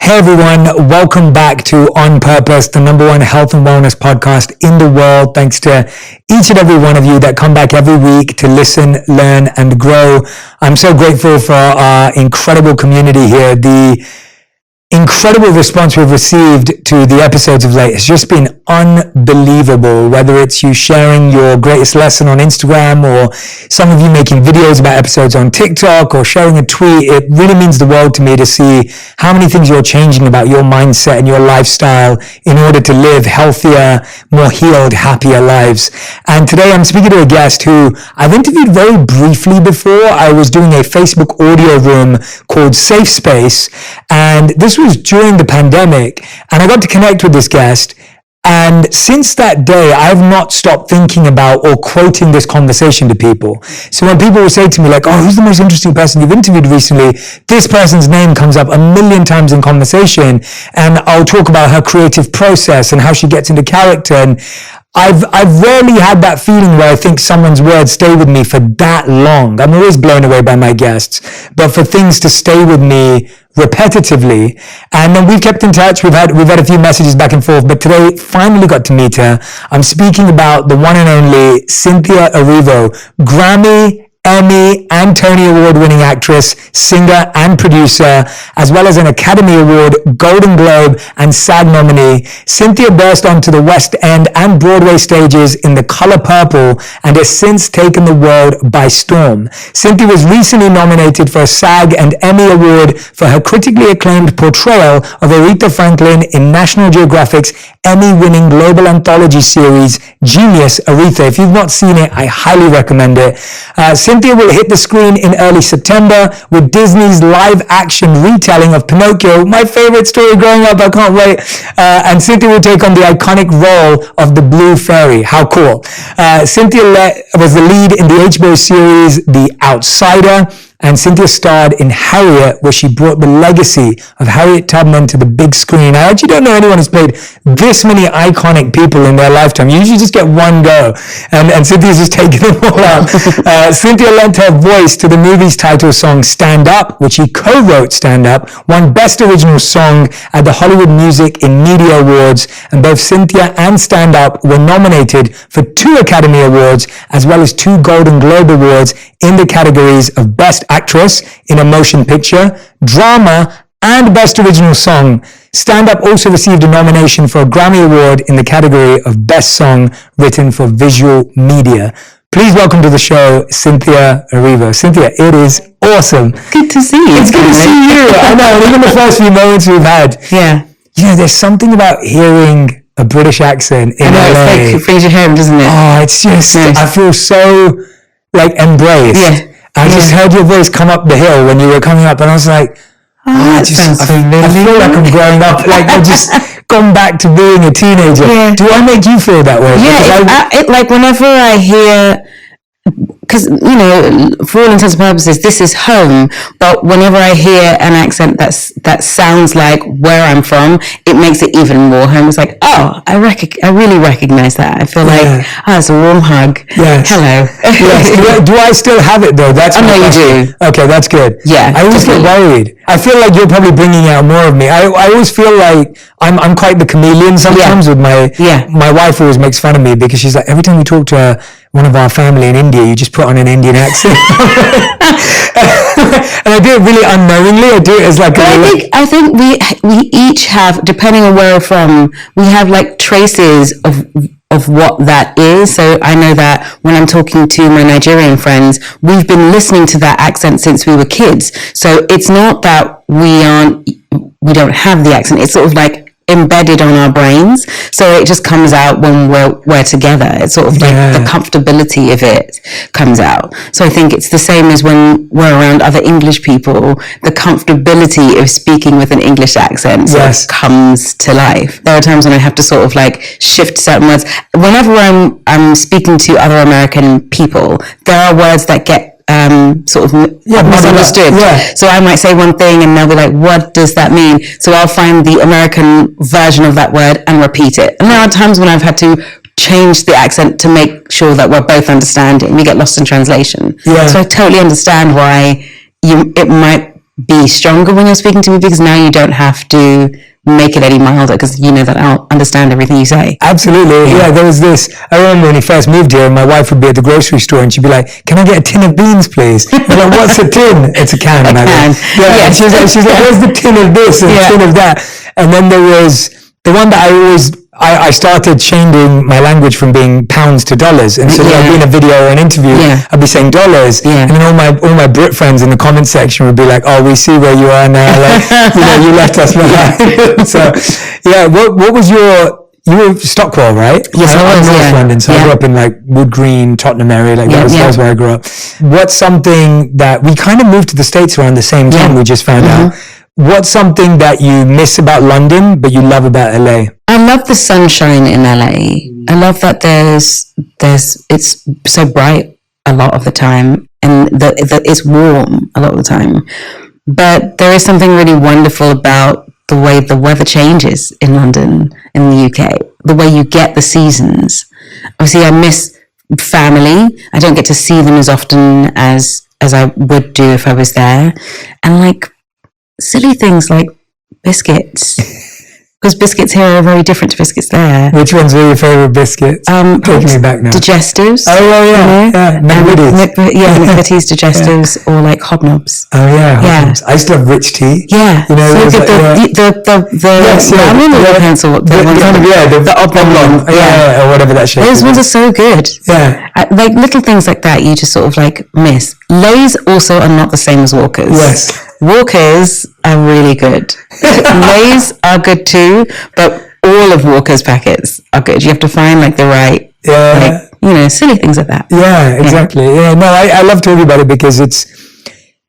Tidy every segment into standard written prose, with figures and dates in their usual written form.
Hey everyone, welcome back to On Purpose, the #1 health and wellness podcast in the world. Thanks to each and every one of you that come back every week to listen, learn, and grow. I'm so grateful for our incredible community here. The incredible response we've received to the episodes of late has just been unbelievable. Whether it's you sharing your greatest lesson on Instagram, or some of you making videos about episodes on TikTok, or sharing a tweet, it really means the world to me to see how many things you're changing about your mindset and your lifestyle in order to live healthier, more healed, happier lives. And today I'm speaking to a guest who I've interviewed very briefly before. I was doing a Facebook audio room called Safe Space, and this was during the pandemic, and I got to connect with this guest. And since that day, I've not stopped thinking about or quoting this conversation to people. So when people will say to me like, oh, who's the most interesting person you've interviewed recently? This person's name comes up a million times in conversation, and I'll talk about her creative process and how she gets into character. And I've rarely had that feeling where I think someone's words stay with me for that long. I'm always blown away by my guests, but for things to stay with me repetitively. And then we've kept in touch. We've had a few messages back and forth, but today finally got to meet her. I'm speaking about the one and only Cynthia Erivo, Grammy, Emmy, and Tony Award-winning actress, singer, and producer, as well as an Academy Award, Golden Globe, and SAG nominee. Cynthia burst onto the West End and Broadway stages in The Color Purple and has since taken the world by storm. Cynthia was recently nominated for a SAG and Emmy Award for her critically acclaimed portrayal of Aretha Franklin in National Geographic's Emmy-winning global anthology series, Genius Aretha. If you've not seen it, I highly recommend it. Cynthia will hit the screen in early September with Disney's live-action retelling of Pinocchio, my favorite story growing up. I can't wait. And Cynthia will take on the iconic role of the Blue Fairy. How cool. Cynthia was the lead in the HBO series The Outsider, and Cynthia starred in Harriet, where she brought the legacy of Harriet Tubman to the big screen. I actually don't know anyone who's played this many iconic people in their lifetime. You usually just get one go, and Cynthia's just taking them all out. Cynthia lent her voice to the movie's title song, Stand Up, which he co-wrote Stand Up, won Best Original Song at the Hollywood Music in Media Awards, and both Cynthia and Stand Up were nominated for 2 Academy Awards, as well as 2 Golden Globe Awards in the categories of Best Actress in a Motion Picture, Drama, and Best Original Song. Stand Up also received a nomination for a Grammy Award in the category of Best Song Written for Visual Media. Please welcome to the show, Cynthia Erivo. Cynthia, it is awesome. Good to see you. It's good to see you. I know, and even the first few moments we've had. Yeah. You know, there's something about hearing a British accent in LA. It's like it brings you home, doesn't it? Oh, it's just, nice. I feel so, like, embraced. Yeah. I just heard your voice come up the hill when you were coming up, and I was like, I feel like I'm growing up, like I've just gone back to being a teenager. Yeah. Do I make you feel that way? Yeah, like whenever I hear, because, you know, for all intents and purposes, this is home, but whenever I hear an accent that sounds like where I'm from, it makes it even more home. It's like, oh, I really recognize that. I feel like, it's a warm hug. Yes. Hello. Yes. Do I still have it though? That's I know you do. Okay, that's good. Yeah. I always get worried. I feel like you're probably bringing out more of me. I always feel like I'm quite the chameleon sometimes with my wife always makes fun of me because she's like, every time you talk to one of our family in India, you just put on an Indian accent. And I do it really unknowingly. I do it as like I think we each have, depending on where we're from, we have like traces of what that is. So I know that when I'm talking to my Nigerian friends, we've been listening to that accent since we were kids. So it's not that we don't have the accent. It's sort of like embedded on our brains, so it just comes out when we're together. It's sort of like the comfortability of it comes out. So I think it's the same as when we're around other English people, the comfortability of speaking with an English accent sort of comes to life. There are times when I have to sort of like shift certain words. Whenever I'm speaking to other American people, there are words that get sort of misunderstood. So I might say one thing and they'll be like, what does that mean? So I'll find the American version of that word and repeat it. And there are times when I've had to change the accent to make sure that we're both understanding. We get lost in translation. So I totally understand why it might be stronger when you're speaking to me, because now you don't have to make it any milder, because you know that I'll understand everything you say. Absolutely. Yeah, there was this. I remember when he first moved here, my wife would be at the grocery store and she'd be like, "Can I get a tin of beans, please?" I'm like, "What's a tin?" "It's a can." A can. Yeah. And she's like, "Where's the tin of this and the tin of that?" And then there was the one that I started changing my language from being pounds to dollars, and so I'd be in a video or an interview, I'd be saying dollars, and then all my Brit friends in the comment section would be like, "Oh, we see where you are now, like, you left us behind." So what was you were Stockwell, right? Yes, I was, North London, so I grew up in like Wood Green, Tottenham area, like that was where I grew up. What's something that we kind of moved to the States around the same time, we just found out. What's something that you miss about London, but you love about LA? I love the sunshine in LA. I love that it's so bright a lot of the time, and that it's warm a lot of the time. But there is something really wonderful about the way the weather changes in London, in the UK, the way you get the seasons. Obviously, I miss family. I don't get to see them as often as I would do if I was there. And like silly things like biscuits. Because biscuits here are very different to biscuits there. Which ones are your favourite biscuits? Taking me back now. Digestives. Oh, well, yeah. McVitie's digestives, or like hobnobs. Oh, yeah. Hobnobs. I used to have rich tea. Yeah. You know, so the pencil. The oblong. Yeah, or whatever that shape is. Those ones are so good. Yeah. Like little things like that, you just sort of like miss. Lay's also are not the same as Walkers. Yes. Walkers are really good. Lay's are good too, but all of Walker's packets are good. You have to find like the right, silly things like that. Yeah, exactly. Yeah, no, I love talking about it because it's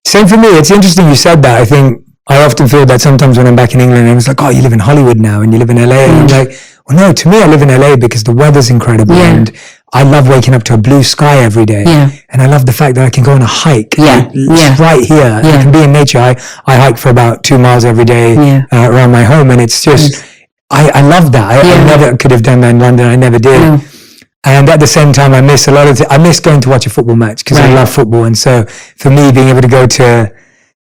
same for me. It's interesting you said that. I think I often feel that sometimes when I'm back in England, I was like, "Oh, you live in Hollywood now and you live in LA." And I'm like, well, no, to me, I live in LA because the weather's incredible and I love waking up to a blue sky every day. Yeah. And I love the fact that I can go on a hike right here. Yeah. I can be in nature. I hike for about 2 miles every day around my home. And it's just, I love that. I never could have done that in London. I never did. No. And at the same time, I miss a lot of, I miss going to watch a football match because I love football. And so for me, being able to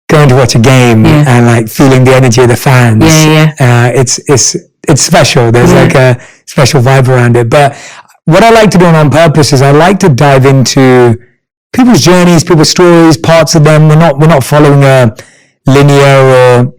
going to watch a game and like feeling the energy of the fans, it's special. There's like a special vibe around it. But what I like to do on purpose is I like to dive into people's journeys, people's stories, parts of them. We're not following a linear or,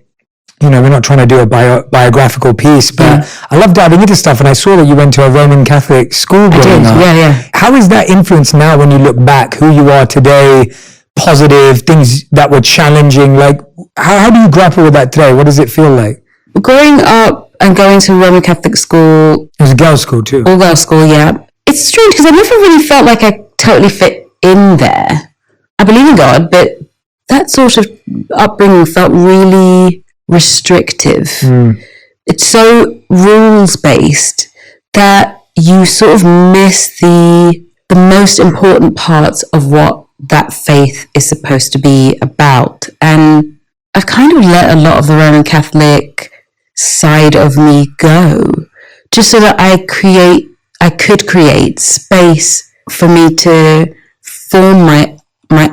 we're not trying to do a biographical piece, but I love diving into stuff. And I saw that you went to a Roman Catholic school growing up. Yeah. How is that influence now when you look back, who you are today, positive, things that were challenging? Like, how do you grapple with that today? What does it feel like? Growing up and going to Roman Catholic school. It was a girls' school too. All girls' school, yeah. It's strange because I never really felt like I totally fit in there. I believe in God, but that sort of upbringing felt really restrictive. It's so rules-based that you sort of miss the most important parts of what that faith is supposed to be about. And I've kind of let a lot of the Roman Catholic side of me go, just so that I could create space for me to form my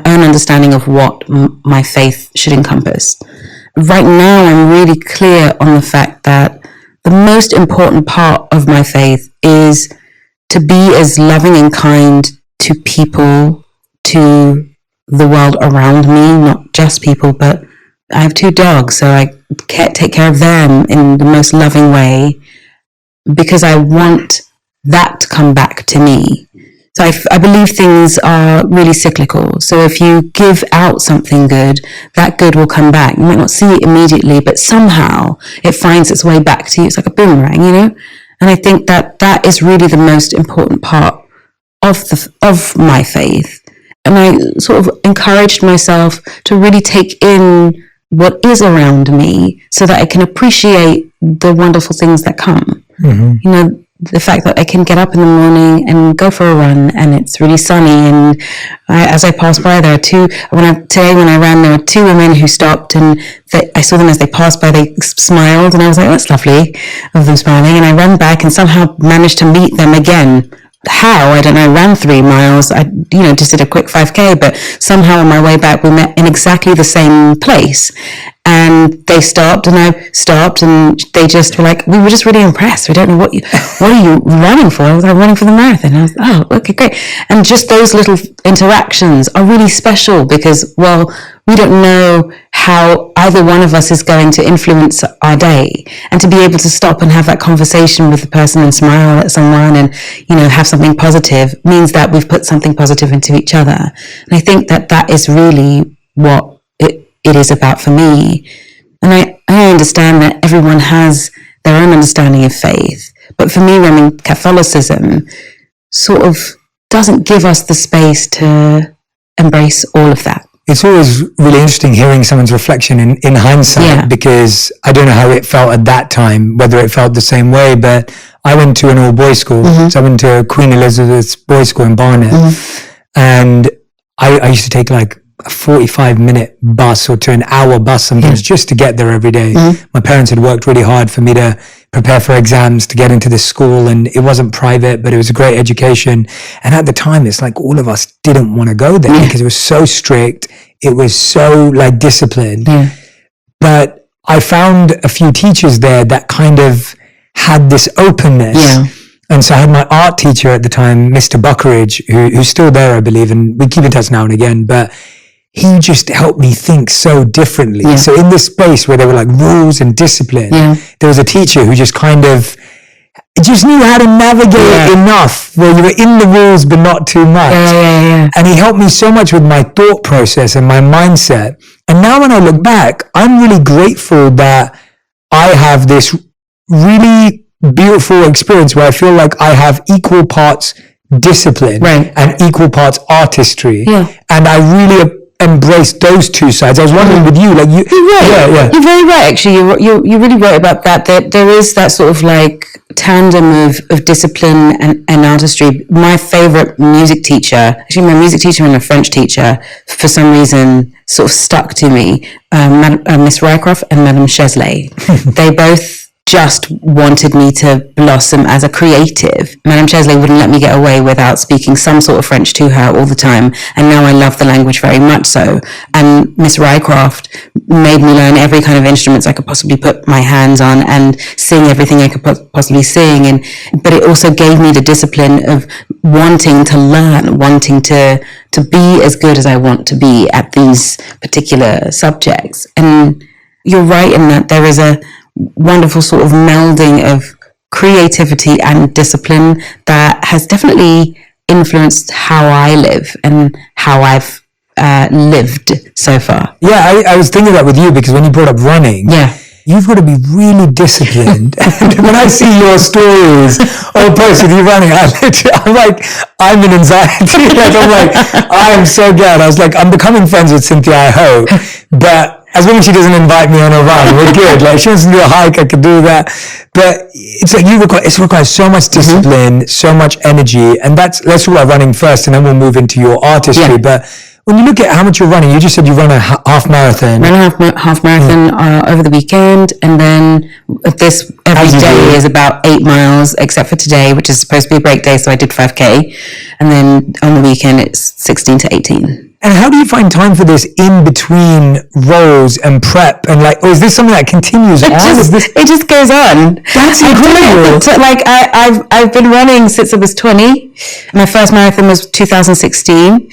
own understanding of what my faith should encompass. Right now, I'm really clear on the fact that the most important part of my faith is to be as loving and kind to people, to the world around me, not just people, but I have 2 dogs, so I take care of them in the most loving way because I want that to come back to me. So I believe things are really cyclical. So if you give out something good, that good will come back. You might not see it immediately, but somehow it finds its way back to you. It's like a boomerang, And I think that is really the most important part of my faith. And I sort of encouraged myself to really take in what is around me so that I can appreciate the wonderful things that come. The fact that I can get up in the morning and go for a run and it's really sunny, and as I pass by, there are when I ran, there were 2 women who stopped, and I saw them as they passed by, they smiled, and I was like, that's lovely of them smiling, and I ran back and somehow managed to meet them again how, I don't know, ran 3 miles. I, just did a quick 5K, but somehow on my way back, we met in exactly the same place. And they stopped and I stopped and they just were like, we were just really impressed. We don't know what are you running for? I was like, running for the marathon. I was like, oh, okay, great. And just those little interactions are really special because, well, we don't know how either one of us is going to influence our day. And to be able to stop and have that conversation with the person and smile at someone and, have something positive means that we've put something positive into each other. And I think that is really what it is about for me. And I understand that everyone has their own understanding of faith. But for me, Roman Catholicism sort of doesn't give us the space to embrace all of that. It's always really interesting hearing someone's reflection in hindsight, because I don't know how it felt at that time, whether it felt the same way, but I went to an all-boys school. So I went to Queen Elizabeth's boys' school in Barnet. And I used to take like a 45-minute bus or to an hour bus sometimes just to get there every day. My parents had worked really hard for me to prepare for exams to get into this school, and it wasn't private, but it was a great education. And at the time, it's like all of us didn't want to go there because it was so strict. It was so like disciplined. But I found a few teachers there that kind of had this openness. And so I had my art teacher at the time, Mr. Buckeridge, who's still there, I believe, and we keep in touch now and again, but he just helped me think so differently. So in this space where there were like rules and discipline, there was a teacher who just kind of just knew how to navigate enough where you were in the rules but not too much. And he helped me so much with my thought process and my mindset. And now when I look back, I'm really grateful that I have this really beautiful experience where I feel like I have equal parts discipline and equal parts artistry. And I really embrace those two sides. I was wondering with you, like you're you're very right. Actually, you're really right about that. There is that sort of like tandem of discipline and artistry. My favorite music teacher, actually my music teacher and a French teacher, for some reason sort of stuck to me. Miss Rycroft and Madame Chesley. They both just wanted me to blossom as a creative. Madame Chesley wouldn't let me get away without speaking some sort of French to her all the time. And now I love the language very much so. And Miss Rycroft made me learn every kind of instruments I could possibly put my hands on and sing everything I could possibly sing. But it also gave me the discipline of wanting to learn, wanting to be as good as I want to be at these particular subjects. And you're right in that there is a wonderful sort of melding of creativity and discipline that has definitely influenced how I live and how I've lived so far. I was thinking that with you because when you brought up running, you've got to be really disciplined. And when I see your stories or posts with you running, I'm in anxiety. I'm like, I am so glad. I was like, I'm becoming friends with Cynthia, I hope. But as long as she doesn't invite me on a run, we're good. Like, she wants to do a hike, I could do that. But it's like it requires so much discipline, so much energy. And let's talk about running first, and then we'll move into your artistry. But when you look at how much you're running, you just said you run a half marathon. Ran a half marathon over the weekend, and then every day is about 8 miles, except for today, which is supposed to be a break day, so I did 5K. And then on the weekend, it's 16 to 18. And how do you find time for this in between roles and prep? And or is this something that continues on? It just goes on. That's incredible. I've been running since I was 20. My first marathon was 2016.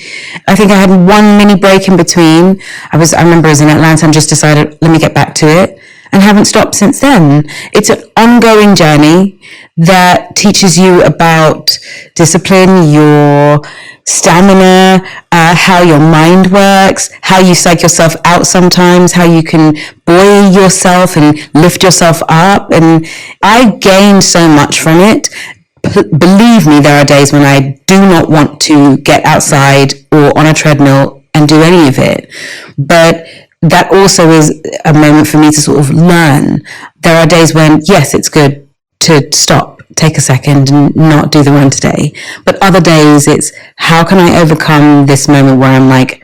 I think I had one mini break in between. I remember I was in Atlanta and just decided, let me get back to it. And haven't stopped since then. It's an ongoing journey that teaches you about discipline, your stamina, how your mind works, how you psych yourself out sometimes, how you can buoy yourself and lift yourself up. And I gained so much from it. Believe me, there are days when I do not want to get outside or on a treadmill and do any of it. But that also is a moment for me to sort of learn. There are days when, yes, it's good to stop, take a second and not do the run today. But other days it's, how can I overcome this moment where I'm like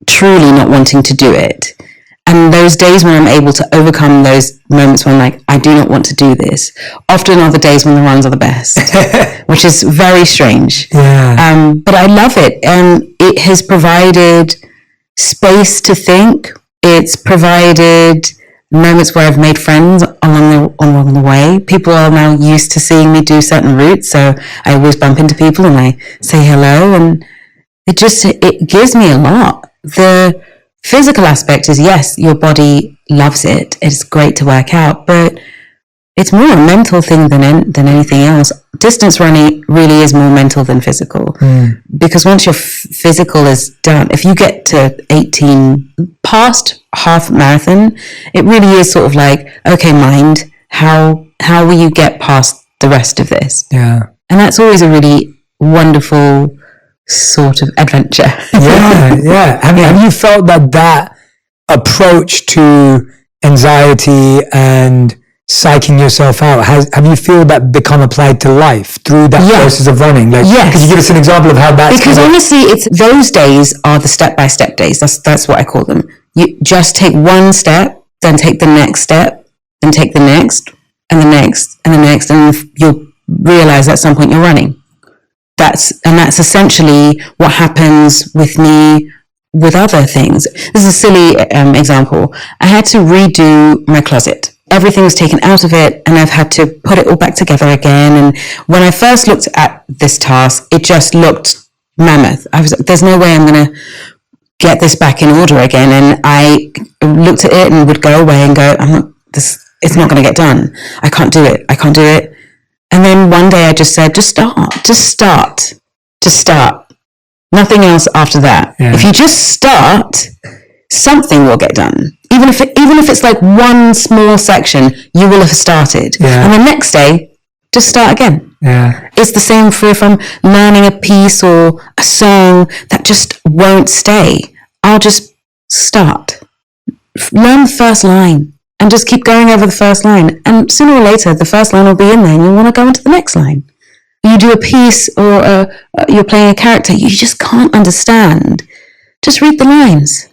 truly not wanting to do it? And those days when I'm able to overcome those moments when I'm like, I do not want to do this, often are the days when the runs are the best, which is very strange. Yeah. But I love it. And it has provided space to think. It's provided moments where I've made friends along the way. People are now used to seeing me do certain routes. So I always bump into people and I say hello. And it gives me a lot. The physical aspect is, yes, your body loves it. It's great to work out, but it's more a mental thing than anything else. Distance running really is more mental than physical, because once your physical is done, if you get to 18 past half marathon, it really is sort of like, okay, mind, how will you get past the rest of this? Yeah. And that's always a really wonderful sort of adventure. Yeah. Have you felt that approach to anxiety and psyching yourself out, have you feel that become applied to life through that process of running? Like, could you give us an example of how that's... Because honestly, it's those days are the step-by-step days. That's what I call them. You just take one step, then take the next step, then take the next, and the next, and the next, and you'll realize at some point you're running. That's essentially what happens with me with other things. This is a silly example. I had to redo my closet. Everything was taken out of it, and I've had to put it all back together again. And when I first looked at this task, it just looked mammoth. I was like, there's no way I'm going to get this back in order again. And I looked at it and would go away and go, it's not going to get done. I can't do it. And then one day I just said, just start. Nothing else after that. Yeah. If you just start, something will get done. Even if it's like one small section, you will have started. Yeah. And the next day, just start again. Yeah. It's the same for if I'm learning a piece or a song that just won't stay. I'll just start. Learn the first line and just keep going over the first line. And sooner or later, the first line will be in there and you'll want to go into the next line. You do a piece or you're playing a character you just can't understand. Just read the lines.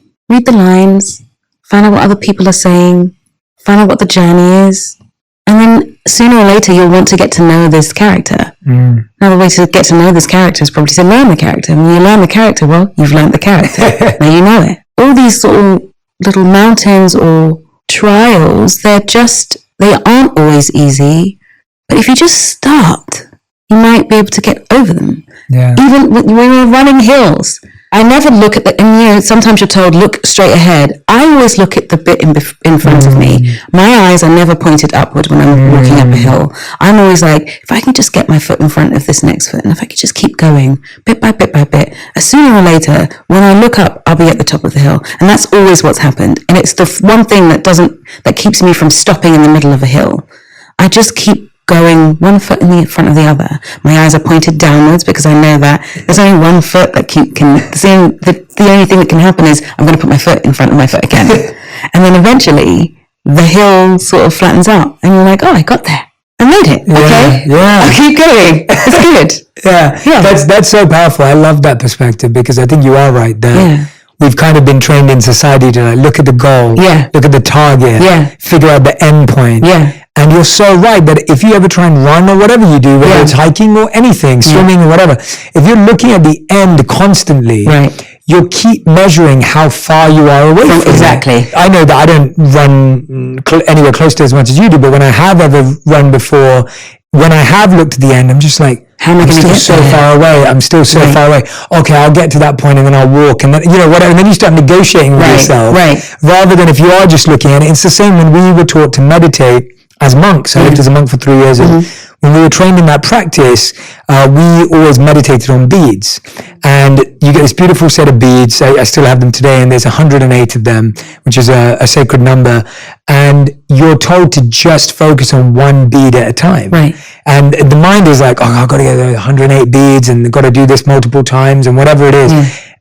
Find out what other people are saying, find out what the journey is, and then sooner or later you'll want to get to know this character. Now the way to get to know this character is probably to learn the character. And when you learn the character, well, you've learned the character. Now you know it. All these sort of little mountains or trials, they aren't always easy, but if you just start, you might be able to get over them. Yeah. Even when we're running hills, I never look at sometimes you're told, look straight ahead. I always look at the bit in front of me. My eyes are never pointed upward when I'm walking up a hill. I'm always like, if I can just get my foot in front of this next foot, and if I could just keep going bit by bit by bit, sooner or later, when I look up, I'll be at the top of the hill. And that's always what's happened. And it's the one thing that keeps me from stopping in the middle of a hill. I just keep going one foot in the front of the other. My eyes are pointed downwards because I know that there's only one foot that the only thing that can happen is I'm going to put my foot in front of my foot again. And then eventually the hill sort of flattens out and you're like, oh, I got there. I made it. Okay. Yeah. I'll keep going. It's good. Yeah. That's so powerful. I love that perspective because I think you are right there. We've kind of been trained in society to look at the goal, look at the target, figure out the end point. And you're so right that if you ever try and run or whatever you do, whether it's hiking or anything, swimming or whatever, if you're looking at the end constantly, you'll keep measuring how far you are away from exactly. it. I know that I don't run anywhere close to as much as you do, but when I have ever run before, when I have looked at the end, I'm just like, I'm still so far away. I'm still so far away. Okay, I'll get to that point and then I'll walk. And then, whatever. And then you start negotiating with yourself. Rather than if you are just looking at it. It's the same when we were taught to meditate as monks. I lived as a monk for 3 years. And when we were trained in that practice, we always meditated on beads. And you get this beautiful set of beads. I still have them today. And there's 108 of them, which is a sacred number. And you're told to just focus on one bead at a time. And the mind is like, oh, I've got to get 108 beads and I've got to do this multiple times and whatever it is.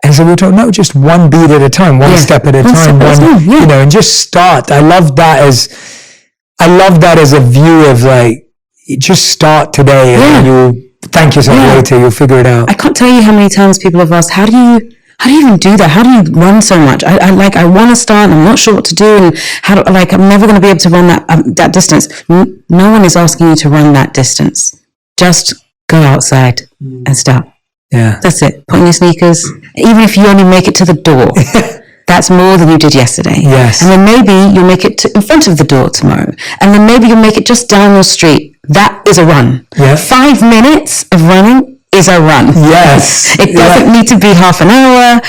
And so we're told, no, just one bead at a time, one step at a time, and just start. I love that as a view of like, just start today and you'll thank yourself later, you'll figure it out. I can't tell you how many times people have asked, how do how do you even do that? How do you run so much? I want to start and I'm not sure what to do. And I'm never going to be able to run that distance. No one is asking you to run that distance. Just go outside and start. Yeah. That's it. Put on your sneakers. Even if you only make it to the door, that's more than you did yesterday. Yes. And then maybe you'll make it in front of the door tomorrow. And then maybe you'll make it just down your street. That is a run. Yeah. 5 minutes of running is a run. Yes. It doesn't need to be half an hour,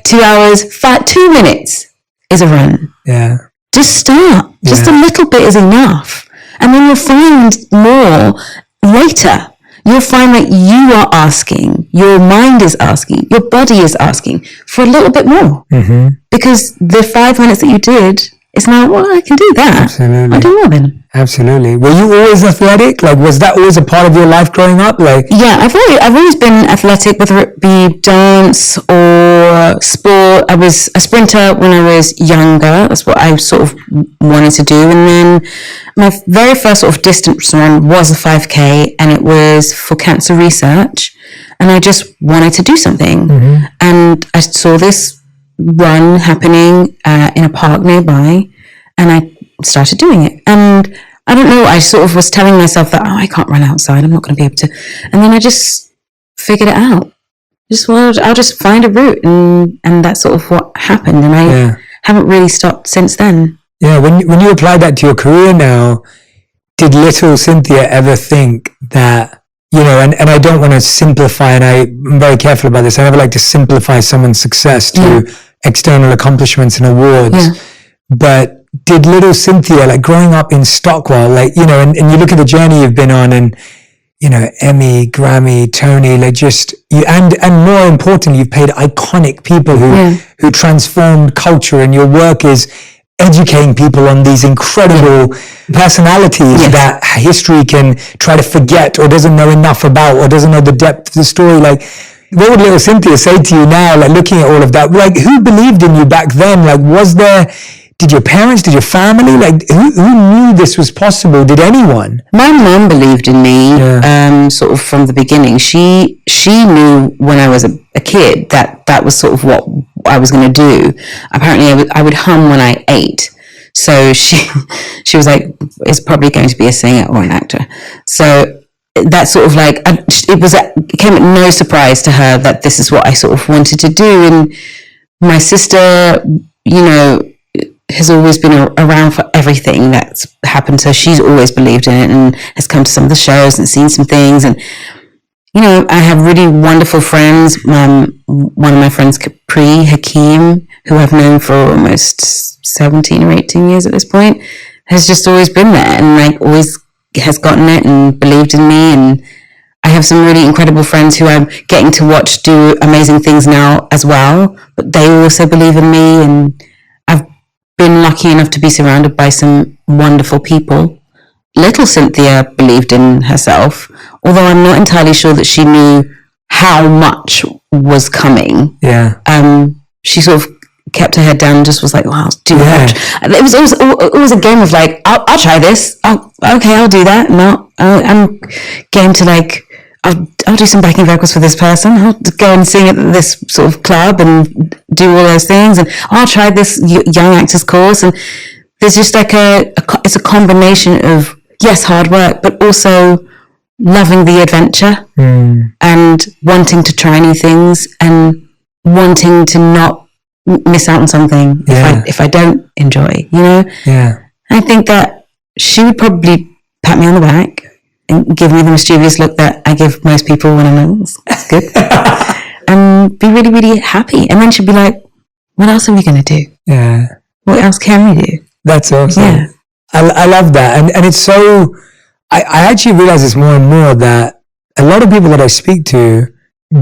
2 hours, 2 minutes is a run. Yeah. Just start. Just a little bit is enough. And then you'll find more later. You'll find that you are asking, your mind is asking, your body is asking for a little bit more. Mm-hmm. Because the 5 minutes that you did, it's now, well, I can do that. Absolutely. I'll do more then. Absolutely. Were you always athletic? Like, was that always a part of your life growing up? Like, yeah, I've always been athletic, whether it be dance or sport. I was a sprinter when I was younger. That's what I sort of wanted to do. And then my very first sort of distance run was a 5K, and it was for cancer research. And I just wanted to do something. Mm-hmm. And I saw this run happening in a park nearby, and I started doing it. And I don't know, I sort of was telling myself that, I can't run outside, I'm not going to be able to. And then I just figured it out. I'll just find a route, and that's sort of what happened. And I haven't really stopped since then. Yeah, when you apply that to your career now, did little Cynthia ever think that, and I don't want to simplify, and I'm very careful about this, I never like to simplify someone's success to external accomplishments and awards, but did little Cynthia, like growing up in Stockwell, like, and you look at the journey you've been on, and, Emmy, Grammy, Tony, like just you, and more importantly, you've paid iconic people who transformed culture, and your work is educating people on these incredible personalities that history can try to forget or doesn't know enough about or doesn't know the depth of the story. Like, what would little Cynthia say to you now, like looking at all of that? Like, who believed in you back then? Like, did your parents, did your family, like who knew this was possible? Did anyone? My mom believed in me, sort of from the beginning. She knew when I was a kid that was sort of what I was going to do. Apparently I would hum when I ate. So she was like, it's probably going to be a singer or an actor. So that sort of like, it came at no surprise to her that this is what I sort of wanted to do. And my sister, has always been around for everything that's happened. So she's always believed in it and has come to some of the shows and seen some things. And, I have really wonderful friends. One of my friends, Capri Hakeem, who I've known for almost 17 or 18 years at this point, has just always been there and like always has gotten it and believed in me. And I have some really incredible friends who I'm getting to watch do amazing things now as well, but they also believe in me, and I've been lucky enough to be surrounded by some wonderful people. Little Cynthia believed in herself, although I'm not entirely sure that she knew how much was coming. Yeah. She sort of kept her head down and just was like, "Wow, do that." It was a game of like, I'll try this. I'll do that. No, I'm game to like, I'll do some backing vocals for this person. I'll go and sing at this sort of club and do all those things. And I'll try this young actors course. And there's just like it's a combination of, yes, hard work, but also loving the adventure and wanting to try new things and wanting to not miss out on something if I don't enjoy, Yeah. I think that she would probably pat me on the back and give me the mischievous look that I give most people when I'm like, that's good. And be really, really happy. And then she'd be like, what else are we going to do? Yeah. What else can we do? That's awesome. Yeah. I love that. And it's so, I actually realize this more and more that a lot of people that I speak to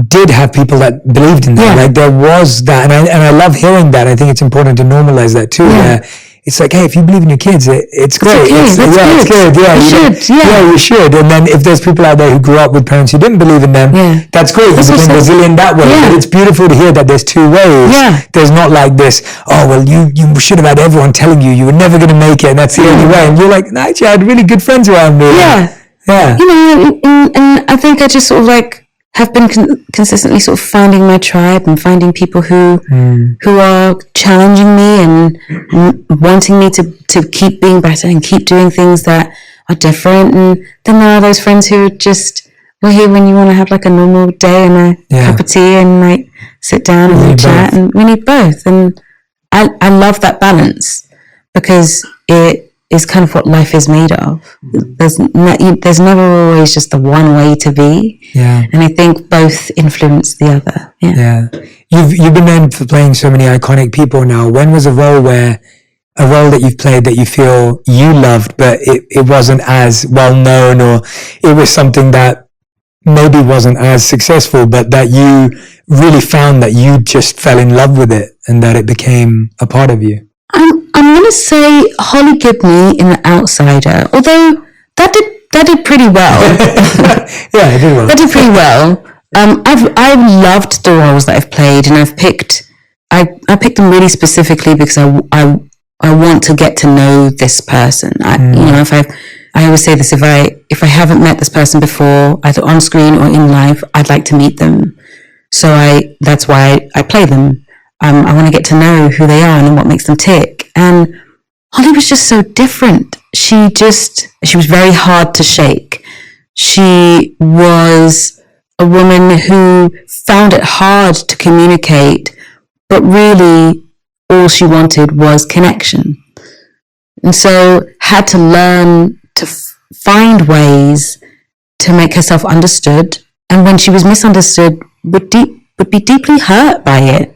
did have people that believed in that. Like there was that. And I love hearing that. I think it's important to normalize that too. Yeah. It's like, hey, if you believe in your kids, it's great. It's good. It's good. Yeah, you should. And then if there's people out there who grew up with parents who didn't believe in them, that's great. You became resilient that way. But it's beautiful to hear that there's two ways. Yeah. There's not like this, oh, well, you should have had everyone telling you were never going to make it, and that's the only way. And you're like, no, actually, I had really good friends around me. Yeah. Yeah. And I think I just sort of like, have been consistently sort of finding my tribe and finding people who are challenging me and wanting me to keep being better and keep doing things that are different. And then there are those friends who are just, we're here when you want to have like a normal day and a cup of tea and like sit down and chat, and we need both. And I love that balance, because it is kind of what life is made of. There's never always just the one way to be. Yeah. And I think both influence the other. Yeah. You've been known for playing so many iconic people now. When was a role that you've played that you feel you loved, but it wasn't as well known, or it was something that maybe wasn't as successful, but that you really found that you just fell in love with it and that it became a part of you? I'm going to say Holly Gibney in The Outsider, although that did pretty well. Yeah, it did well. That did pretty well. I've loved the roles that I've played, and I picked them really specifically because I want to get to know this person. I always say this, if I haven't met this person before, either on screen or in life, I'd like to meet them. So that's why I play them. I want to get to know who they are and what makes them tick. And Holly was just so different. She was very hard to shake. She was a woman who found it hard to communicate, but really all she wanted was connection. And so had to learn to find ways to make herself understood. And when she was misunderstood, would be deeply hurt by it.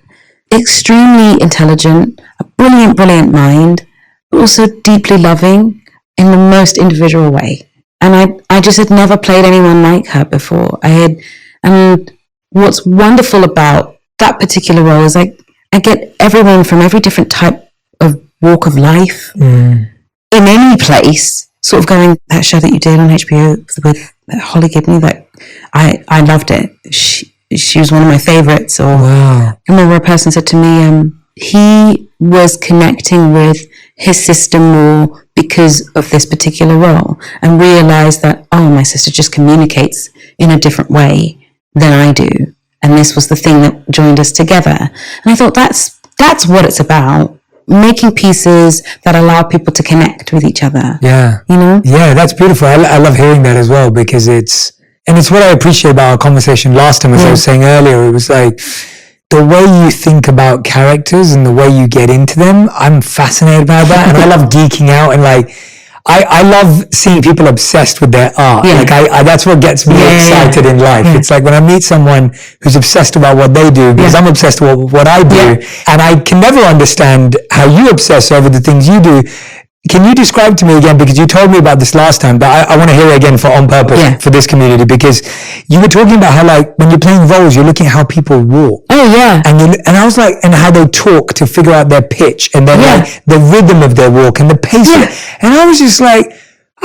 Extremely intelligent, a brilliant mind, but also deeply loving in the most individual way. And I just had never played anyone like her before. And what's wonderful about that particular role is I get everyone from every different type of walk of life in any place, sort of going, that show that you did on HBO with Holly Gibney, that I loved it. She was one of my favorites. Or I remember a person said to me, he was connecting with his sister more because of this particular role, and realized that, my sister just communicates in a different way than I do. And this was the thing that joined us together. And I thought that's what it's about. Making pieces that allow people to connect with each other. Yeah. You know? Yeah, that's beautiful. I love hearing that as well, because it's what I appreciate about our conversation last time, as I was saying earlier. It was like the way you think about characters and the way you get into them. I'm fascinated by that. And I love geeking out, and like, I love seeing people obsessed with their art. Yeah. Like that's what gets me excited in life. Yeah. It's like when I meet someone who's obsessed about what they do, because I'm obsessed with what I do, and I can never understand how you obsess over the things you do. Can you describe to me again, because you told me about this last time, but I want to hear it again for On Purpose, for this community, because you were talking about how, like, when you're playing roles, you're looking at how people walk. Oh, yeah. And I was like, and how they talk to figure out their pitch, and then like the rhythm of their walk and the pace. And I was just like,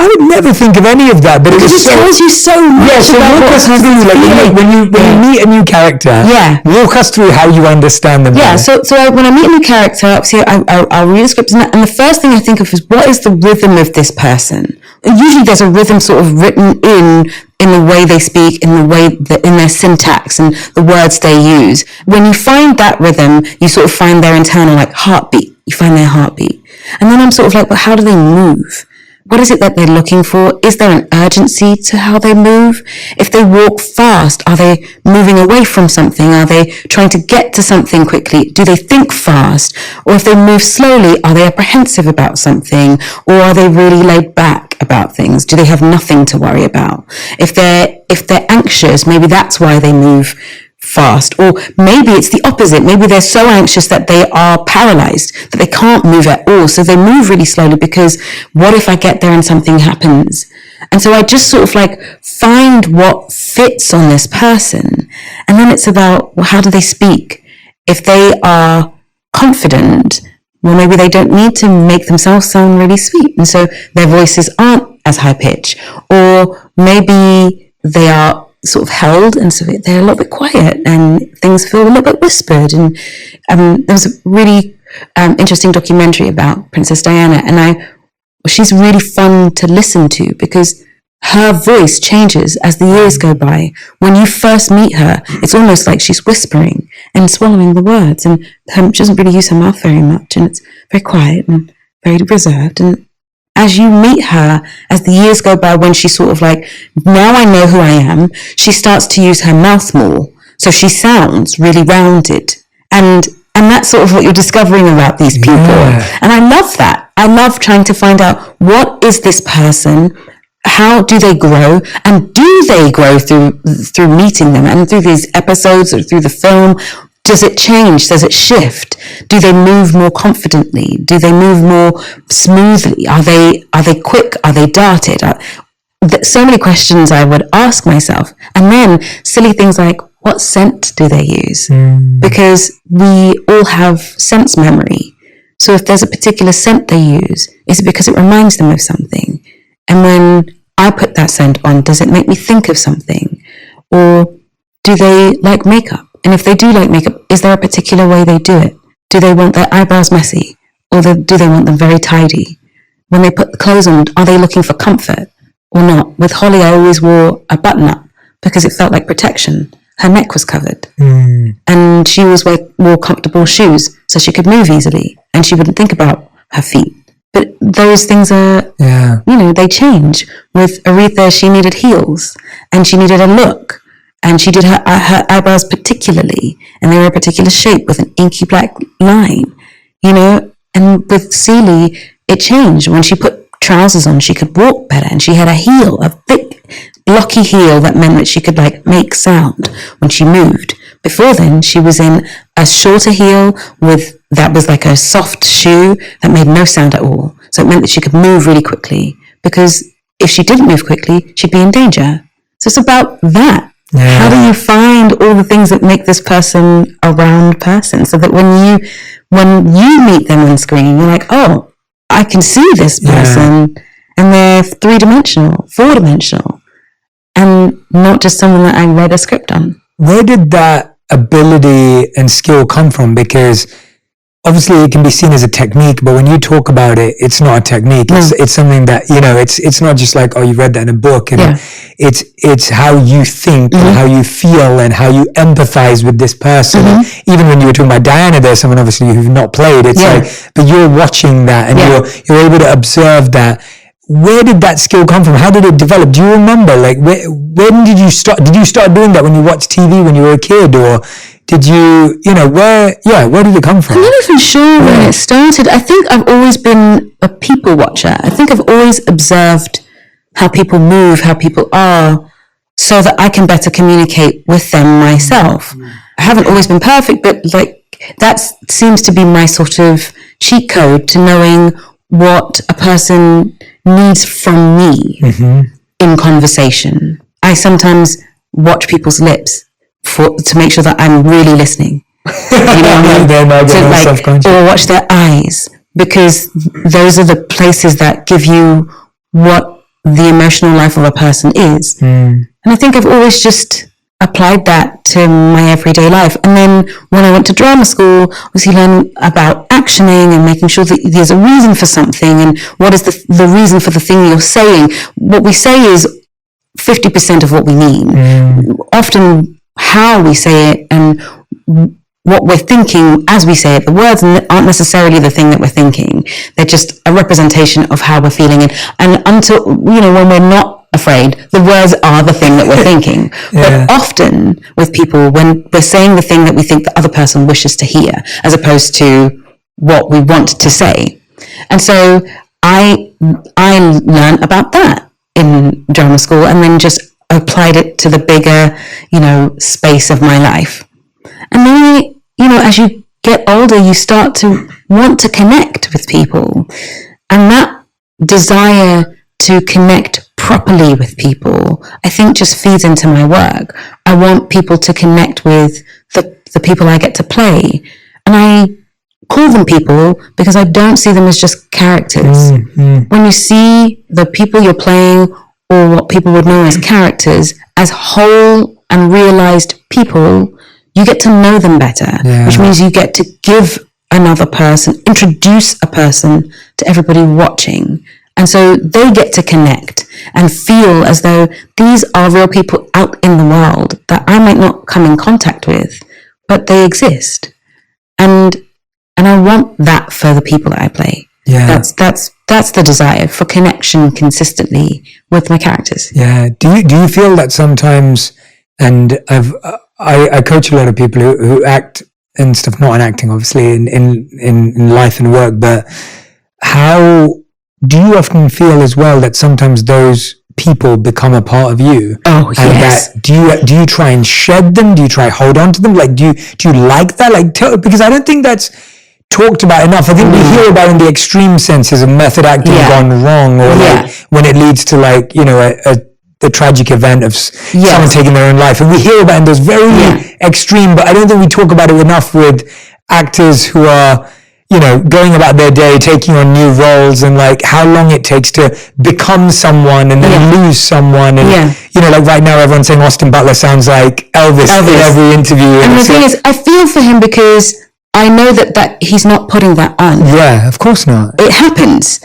I would never think of any of that, but because it tells you so much. Yeah, so walk us through, like, when you meet a new character, walk us through how you understand them. Yeah, so when I meet a new character, obviously I'll read the script, and the first thing I think of is, what is the rhythm of this person? Usually there's a rhythm sort of written in the way they speak, in the way in their syntax and the words they use. When you find that rhythm, you sort of find their internal, like, heartbeat. You find their heartbeat. And then I'm sort of like, well, how do they move? What is it that they're looking for? Is there an urgency to how they move? If they walk fast, are they moving away from something? Are they trying to get to something quickly? Do they think fast? Or if they move slowly, are they apprehensive about something? Or are they really laid back about things? Do they have nothing to worry about? If they're anxious, maybe that's why they move fast. Or maybe it's the opposite. Maybe they're so anxious that they are paralyzed, that they can't move at all. So they move really slowly, because what if I get there and something happens? And so I just sort of like find what fits on this person. And then it's about, well, how do they speak? If they are confident, well, maybe they don't need to make themselves sound really sweet. And so their voices aren't as high pitch. Or maybe they are sort of held, and so they're a little bit quiet and things feel a little bit whispered. And there was a really interesting documentary about Princess Diana, and she's really fun to listen to, because her voice changes as the years go by. When you first meet her, it's almost like she's whispering and swallowing the words, and she doesn't really use her mouth very much, and it's very quiet and very reserved. And as you meet her, as the years go by, when she's sort of like, now I know who I am, she starts to use her mouth more. So she sounds really rounded. And that's sort of what you're discovering about these people. Yeah. And I love that. I love trying to find out, what is this person? How do they grow? And do they grow through meeting them and through these episodes or through the film? Does it change? Does it shift? Do they move more confidently? Do they move more smoothly? Are they quick? Are they darted? So many questions I would ask myself. And then silly things like, what scent do they use? Because we all have sense memory. So if there's a particular scent they use, is it because it reminds them of something? And when I put that scent on, does it make me think of something? Or do they like makeup? And if they do like makeup, is there a particular way they do it? Do they want their eyebrows messy? Or do they want them very tidy? When they put the clothes on, are they looking for comfort or not? With Holly, I always wore a button-up because it felt like protection. Her neck was covered. And she always wore comfortable shoes so she could move easily and she wouldn't think about her feet. But those things are, they change. With Aretha, she needed heels and she needed a look. And she did her eyebrows particularly, and they were a particular shape with an inky black line, And with Celie, it changed. When she put trousers on, she could walk better, and she had a heel, a thick, blocky heel that meant that she could make sound when she moved. Before then, she was in a shorter heel that was like a soft shoe that made no sound at all. So it meant that she could move really quickly, because if she didn't move quickly, she'd be in danger. So it's about that. Yeah. How do you find all the things that make this person a round person, so that when you meet them on screen, you're like, oh, I can see this person, and they're 3-dimensional, 4-dimensional, and not just someone that I read a script on. Where did that ability and skill come from? Because obviously it can be seen as a technique, but when you talk about it, it's not a technique. It's something that, it's not just like, oh, you read that in a book. It's how you think and how you feel and how you empathize with this person. Even when you were talking about Diana, there's someone obviously who've not played. It's like, but you're watching that and you're able to observe that. Where did that skill come from? How did it develop? Do you remember? Like, when did you start? Did you start doing that when you watched TV when you were a kid, or did you, where did it come from? I'm not even sure when it started. I think I've always been a people watcher. I think I've always observed how people move, how people are, so that I can better communicate with them myself. I haven't always been perfect, but that seems to be my sort of cheat code to knowing what a person needs from me in conversation. I sometimes watch people's lips to make sure that I'm really listening. Or watch their eyes, because those are the places that give you what the emotional life of a person is. And I think I've always just applied that to my everyday life. And then when I went to drama school, obviously learning about actioning and making sure that there's a reason for something, and what is the reason for the thing you're saying. What we say is 50% of what we mean. Often how we say it and what we're thinking as we say it, the words aren't necessarily the thing that we're thinking. They're just a representation of how we're feeling. And until, when we're not afraid, the words are the thing that we're thinking. But often with people, when we're saying the thing that we think the other person wishes to hear, as opposed to what we want to say. And so I learned about that in drama school, and then just applied it to the bigger, space of my life. And then, as you get older, you start to want to connect with people. And that desire to connect properly with people, I think, just feeds into my work. I want people to connect with the people I get to play. And I call them people because I don't see them as just characters. When you see the people you're playing, or what people would know as characters, as whole and realized people, you get to know them better, which means you get to give another person, introduce a person to everybody watching. And so they get to connect. and feel as though these are real people out in the world that I might not come in contact with, but they exist. And I want that for the people that I play. Yeah. That's the desire for connection consistently with my characters. Yeah. Do you feel that sometimes, and I coach a lot of people who act and stuff, not in acting, obviously, in life and work, but how do you often feel as well that sometimes those people become a part of you? Oh, and yes. that, do you try and shed them? Do you try hold on to them? Like, do you like that? Like, because I don't think that's talked about enough. I think we hear about in the extreme senses of method acting gone wrong, or like when it leads to like, you know, the tragic event of someone taking their own life. And we hear about it in those very extreme, but I don't think we talk about it enough with actors who are, you know, going about their day, taking on new roles, and like how long it takes to become someone and then lose someone. And, you know, like right now everyone's saying Austin Butler sounds like Elvis. In every interview. And the thing is, I feel for him because I know that he's not putting that on. Yeah, of course not. It happens.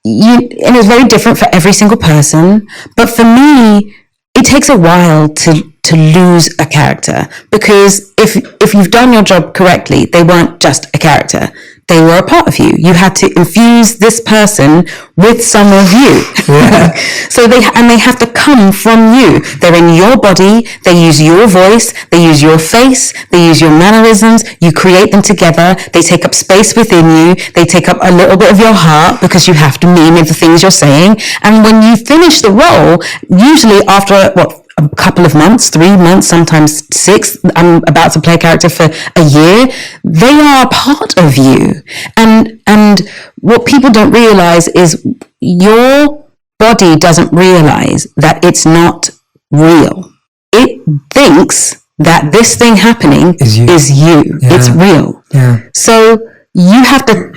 And it's very different for every single person. But for me, it takes a while to lose a character, because if you've done your job correctly, they weren't just a character. They were a part of you. You had to infuse this person with some of you. Yeah. So they have to come from you. They're in your body. They use your voice. They use your face. They use your mannerisms. You create them together. They take up space within you. They take up a little bit of your heart, because you have to mean the things you're saying. And when you finish the role, usually after a couple of months, 3 months, sometimes 6. I'm about to play a character for a year. They are a part of you. And what people don't realize is your body doesn't realize that it's not real. It thinks that this thing happening is you. Yeah. It's real. Yeah. So you have to,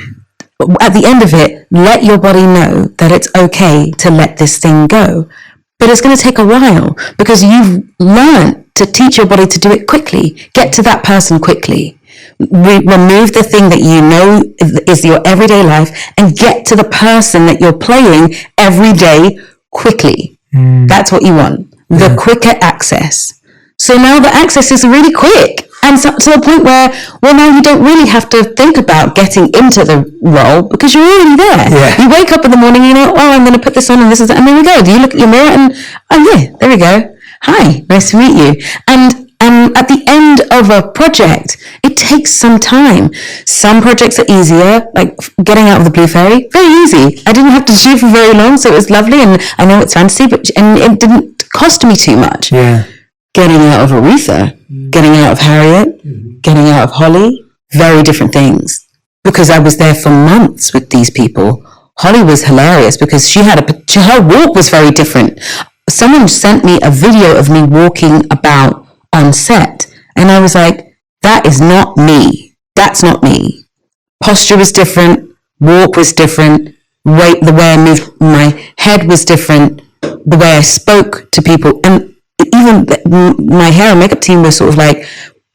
at the end of it, let your body know that it's okay to let this thing go. But it's going to take a while, because you've learned to teach your body to do it quickly. Get to that person quickly. Remove the thing that you know is your everyday life, and get to the person that you're playing every day quickly. That's what you want. The quicker access. So now the access is really quick. And so, to the point where, now you don't really have to think about getting into the role, because you're already there. Yeah. You wake up in the morning, you know, I'm going to put this on, and this is that, and there we go. Do you look at your mirror and, there we go. Hi, nice to meet you. And at the end of a project, it takes some time. Some projects are easier, like getting out of the Blue Fairy, very easy. I didn't have to shoot for very long, so it was lovely, and I know it's fantasy, and it didn't cost me too much. Yeah. Getting out of Aretha, getting out of Harriet, getting out of Holly, very different things. Because I was there for months with these people. Holly was hilarious because her walk was very different. Someone sent me a video of me walking about on set, and I was like, that is not me. That's not me. Posture was different, walk was different, the way I moved my head was different, the way I spoke to people, and even my hair and makeup team was sort of like,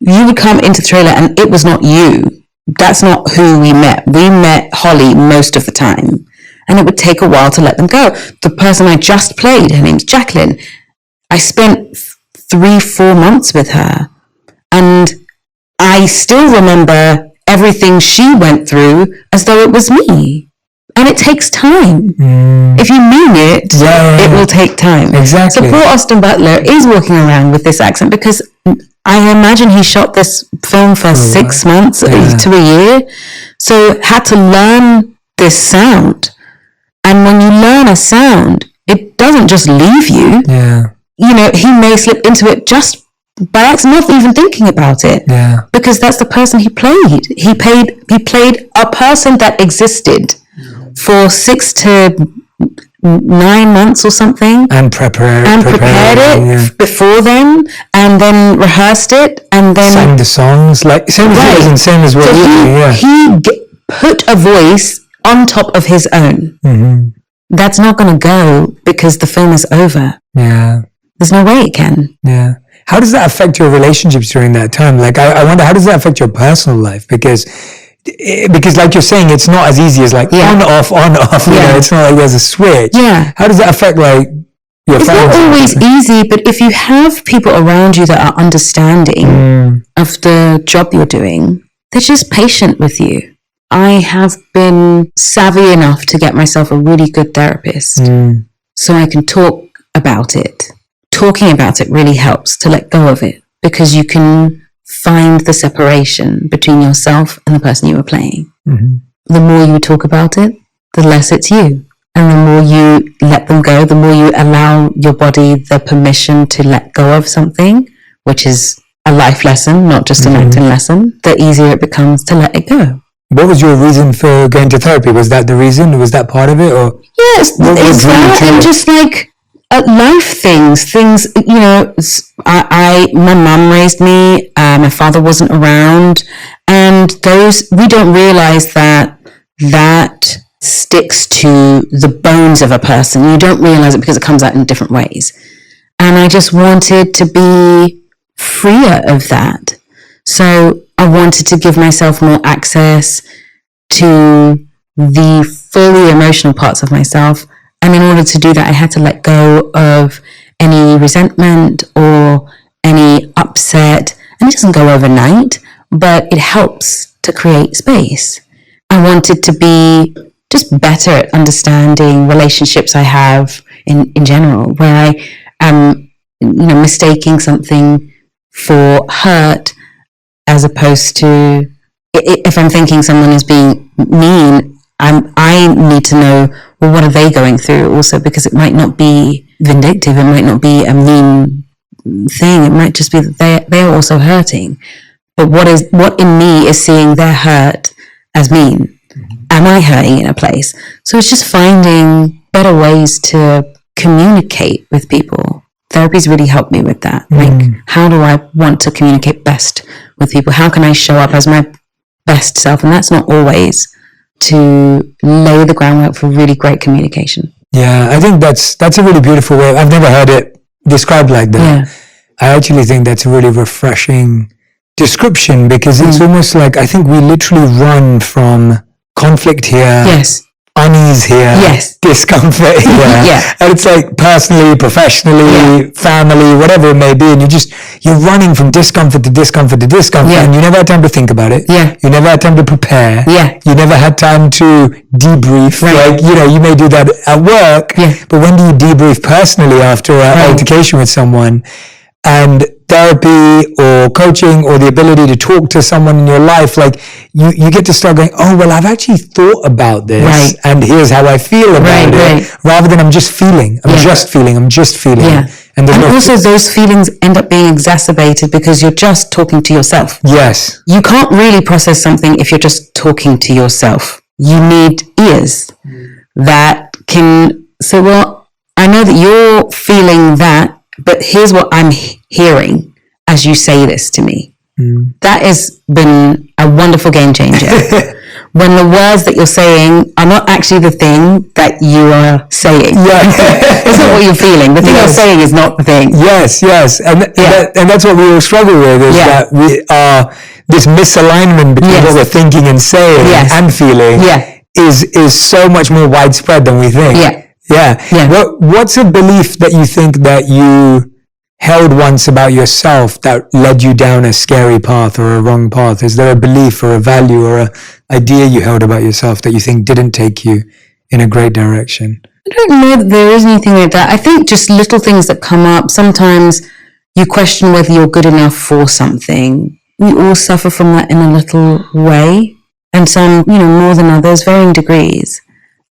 you would come into the trailer and it was not you. That's not who we met. We met Holly most of the time, and it would take a while to let them go. The person I just played, her name's Jacqueline. I spent 3-4 months with her, and I still remember everything she went through as though it was me. And it takes time. If you mean it, it will take time. Exactly. So poor Austin Butler is walking around with this accent, because I imagine he shot this film for 6 months to a year. So had to learn this sound. And when you learn a sound, it doesn't just leave you. Yeah. You know, he may slip into it just by accident, not even thinking about it. Yeah. Because that's the person he played. He played a person that existed for 6 to 9 months or something, and prepared it before then, and then rehearsed it, and then sang the songs, like same as what he put a voice on top of his own. That's not going to go because the film is over. Yeah, there's no way it can. Yeah. How does that affect your relationships during that time? Like, I wonder, how does that affect your personal life? Because like you're saying, it's not as easy as like on, off, you know, it's not like there's a switch. Yeah. How does that affect like It's not always easy, but if you have people around you that are understanding of the job you're doing, they're just patient with you. I have been savvy enough to get myself a really good therapist so I can talk about it. Talking about it really helps to let go of it, because you can find the separation between yourself and the person you are playing. The more you talk about it, the less it's you. And the more you let them go, the more you allow your body the permission to let go of something, which is a life lesson, not just an acting lesson, the easier it becomes to let it go. What was your reason for going to therapy? Was that the reason? Was that part of it? Or yes, it's that, and just like life things, you know, my mum raised me, my father wasn't around, and we don't realize that sticks to the bones of a person. You don't realize it because it comes out in different ways. And I just wanted to be freer of that. So I wanted to give myself more access to the fully emotional parts of myself. And in order to do that, I had to let go of any resentment or any upset. And it doesn't go overnight, but it helps to create space. I wanted to be just better at understanding relationships I have in general, where I am, mistaking something for hurt, as opposed to, if I'm thinking someone is being mean, I need to know, well, what are they going through also, because it might not be vindictive, it might not be a mean thing, it might just be that they're also hurting. But what in me is seeing their hurt as mean? Am I hurting in a place? So it's just finding better ways to communicate with people. Therapy's really helped me with that. Like, how do I want to communicate best with people? How can I show up as my best self? And that's not always to lay the groundwork for really great communication. Yeah, I think that's a really beautiful way. I've never heard it described like that. Yeah. I actually think that's a really refreshing description, because it's almost like, I think we literally run from conflict here, yes, unease here, yes, discomfort here, yeah. And it's like personally, professionally, family, whatever it may be, and you're running from discomfort to discomfort to discomfort, and you never had time to think about it. You never had time to prepare. You never had time to debrief. Like, you may do that at work, but when do you debrief personally after an altercation with someone? And therapy or coaching or the ability to talk to someone in your life, like you get to start going, oh, well, I've actually thought about this and here's how I feel about it, rather than I'm just feeling. Yeah. And also those feelings end up being exacerbated because you're just talking to yourself. Yes. You can't really process something if you're just talking to yourself. You need ears that can say, well, I know that you're feeling that, but here's what I'm hearing as you say this to me. That has been a wonderful game changer. When the words that you're saying are not actually the thing that you are saying. It's not what you're feeling. The thing you're saying is not the thing. Yes. And that's what we all struggle with, is that we are, this misalignment between what we're thinking and saying and feeling is so much more widespread than we think. What's a belief that you think that you held once about yourself that led you down a scary path or a wrong path? Is there a belief or a value or a idea you held about yourself that you think didn't take you in a great direction? I don't know that there is anything like that. I think just little things that come up. Sometimes you question whether you're good enough for something. We all suffer from that in a little way, and some, more than others, varying degrees.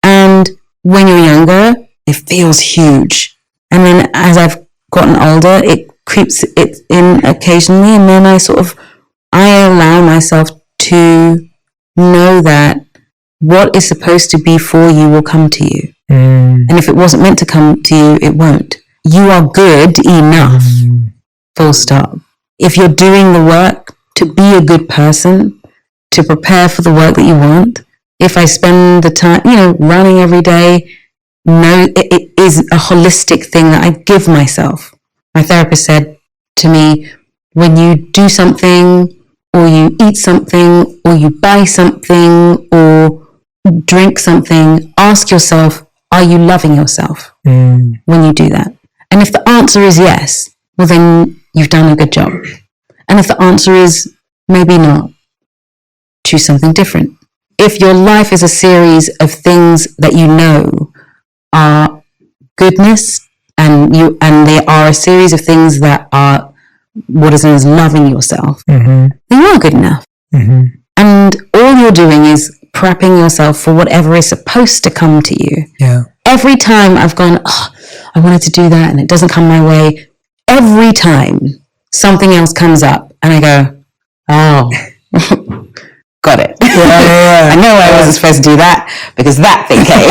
And when you're younger, it feels huge. And then as I've gotten older, it creeps it in occasionally. And then I allow myself to know that what is supposed to be for you will come to you. And if it wasn't meant to come to you, it won't. You are good enough. Full stop. If you're doing the work to be a good person, to prepare for the work that you want, if I spend the time, running every day, no, it is a holistic thing that I give myself. My therapist said to me, when you do something, or you eat something, or you buy something, or drink something, ask yourself, are you loving yourself when you do that? And if the answer is yes, well, then you've done a good job. And if the answer is maybe not, choose something different. If your life is a series of things that you know are goodness, and they are a series of things that are what is known as loving yourself, then you are good enough. And all you're doing is prepping yourself for whatever is supposed to come to you. Yeah. Every time I've gone, I wanted to do that and it doesn't come my way, every time something else comes up and I go, got it. I know I wasn't supposed to do that because that thing came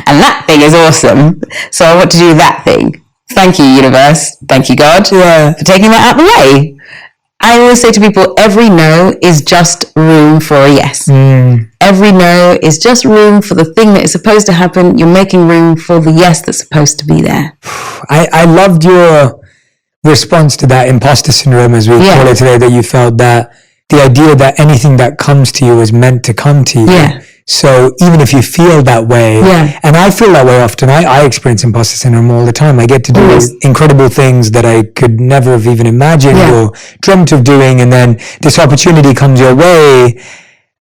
and that thing is awesome. So I want to do that thing. Thank you, universe. Thank you, God, for taking that out of the way. I always say to people, every no is just room for a yes. Every no is just room for the thing that is supposed to happen. You're making room for the yes that's supposed to be there. I loved your response to that imposter syndrome, as we call it today, that you felt that the idea that anything that comes to you is meant to come to you. Yeah. So even if you feel that way, and I feel that way often, I experience imposter syndrome all the time. I get to do incredible things that I could never have even imagined or dreamt of doing. And then this opportunity comes your way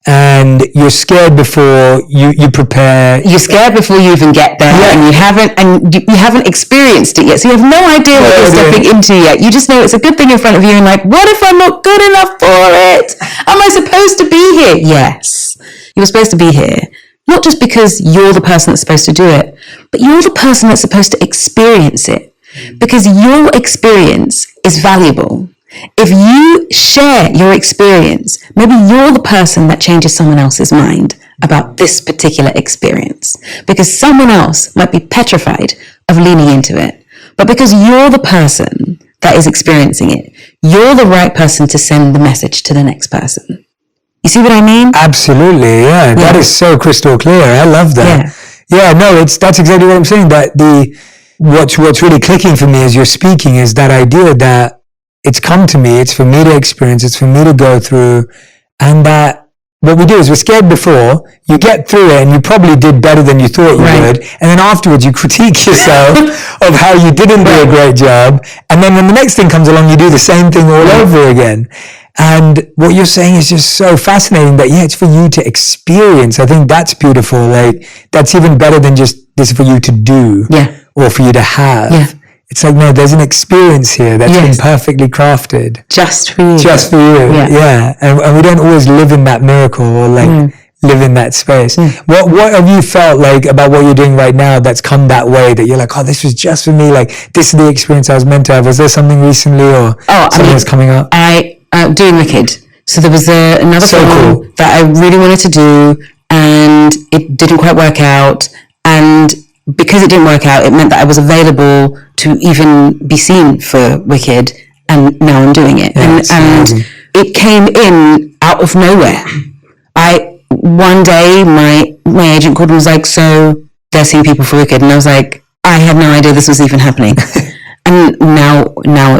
and you're scared before you prepare. You're scared before you even get there, and you haven't experienced it yet. So you have no idea what you're stepping into yet. You just know it's a good thing in front of you, and like, what if I'm not good enough for it? Am I supposed to be here? Yes, you're supposed to be here. Not just because you're the person that's supposed to do it, but you're the person that's supposed to experience it. Because your experience is valuable. If you share your experience, maybe you're the person that changes someone else's mind about this particular experience, because someone else might be petrified of leaning into it. But because you're the person that is experiencing it, you're the right person to send the message to the next person. You see what I mean? Absolutely, yeah. That is so crystal clear. I love that. That's exactly what I'm saying. That what's really clicking for me as you're speaking is that idea that it's come to me, it's for me to experience, it's for me to go through, and that what we do is we're scared before, you get through it and you probably did better than you thought you would, and then afterwards you critique yourself of how you didn't do a great job, and then when the next thing comes along you do the same thing all over again. And what you're saying is just so fascinating that it's for you to experience. I think that's beautiful. Like, that's even better than just this for you to do or for you to have. It's like, no, there's an experience here that's been perfectly crafted. Just for you. Just for you. Yeah. And we don't always live in that miracle or live in that space. What have you felt like about what you're doing right now that's come that way, that you're like, this was just for me, like this is the experience I was meant to have? Was there something recently or something that's coming up? Doing Wicked. So there was another film that I really wanted to do and it didn't quite work out, and because it didn't work out, it meant that I was available to even be seen for Wicked, and now I'm doing it. And it came in out of nowhere. One day my agent called and was like, so they're seeing people for Wicked, and I was like, I had no idea this was even happening. And now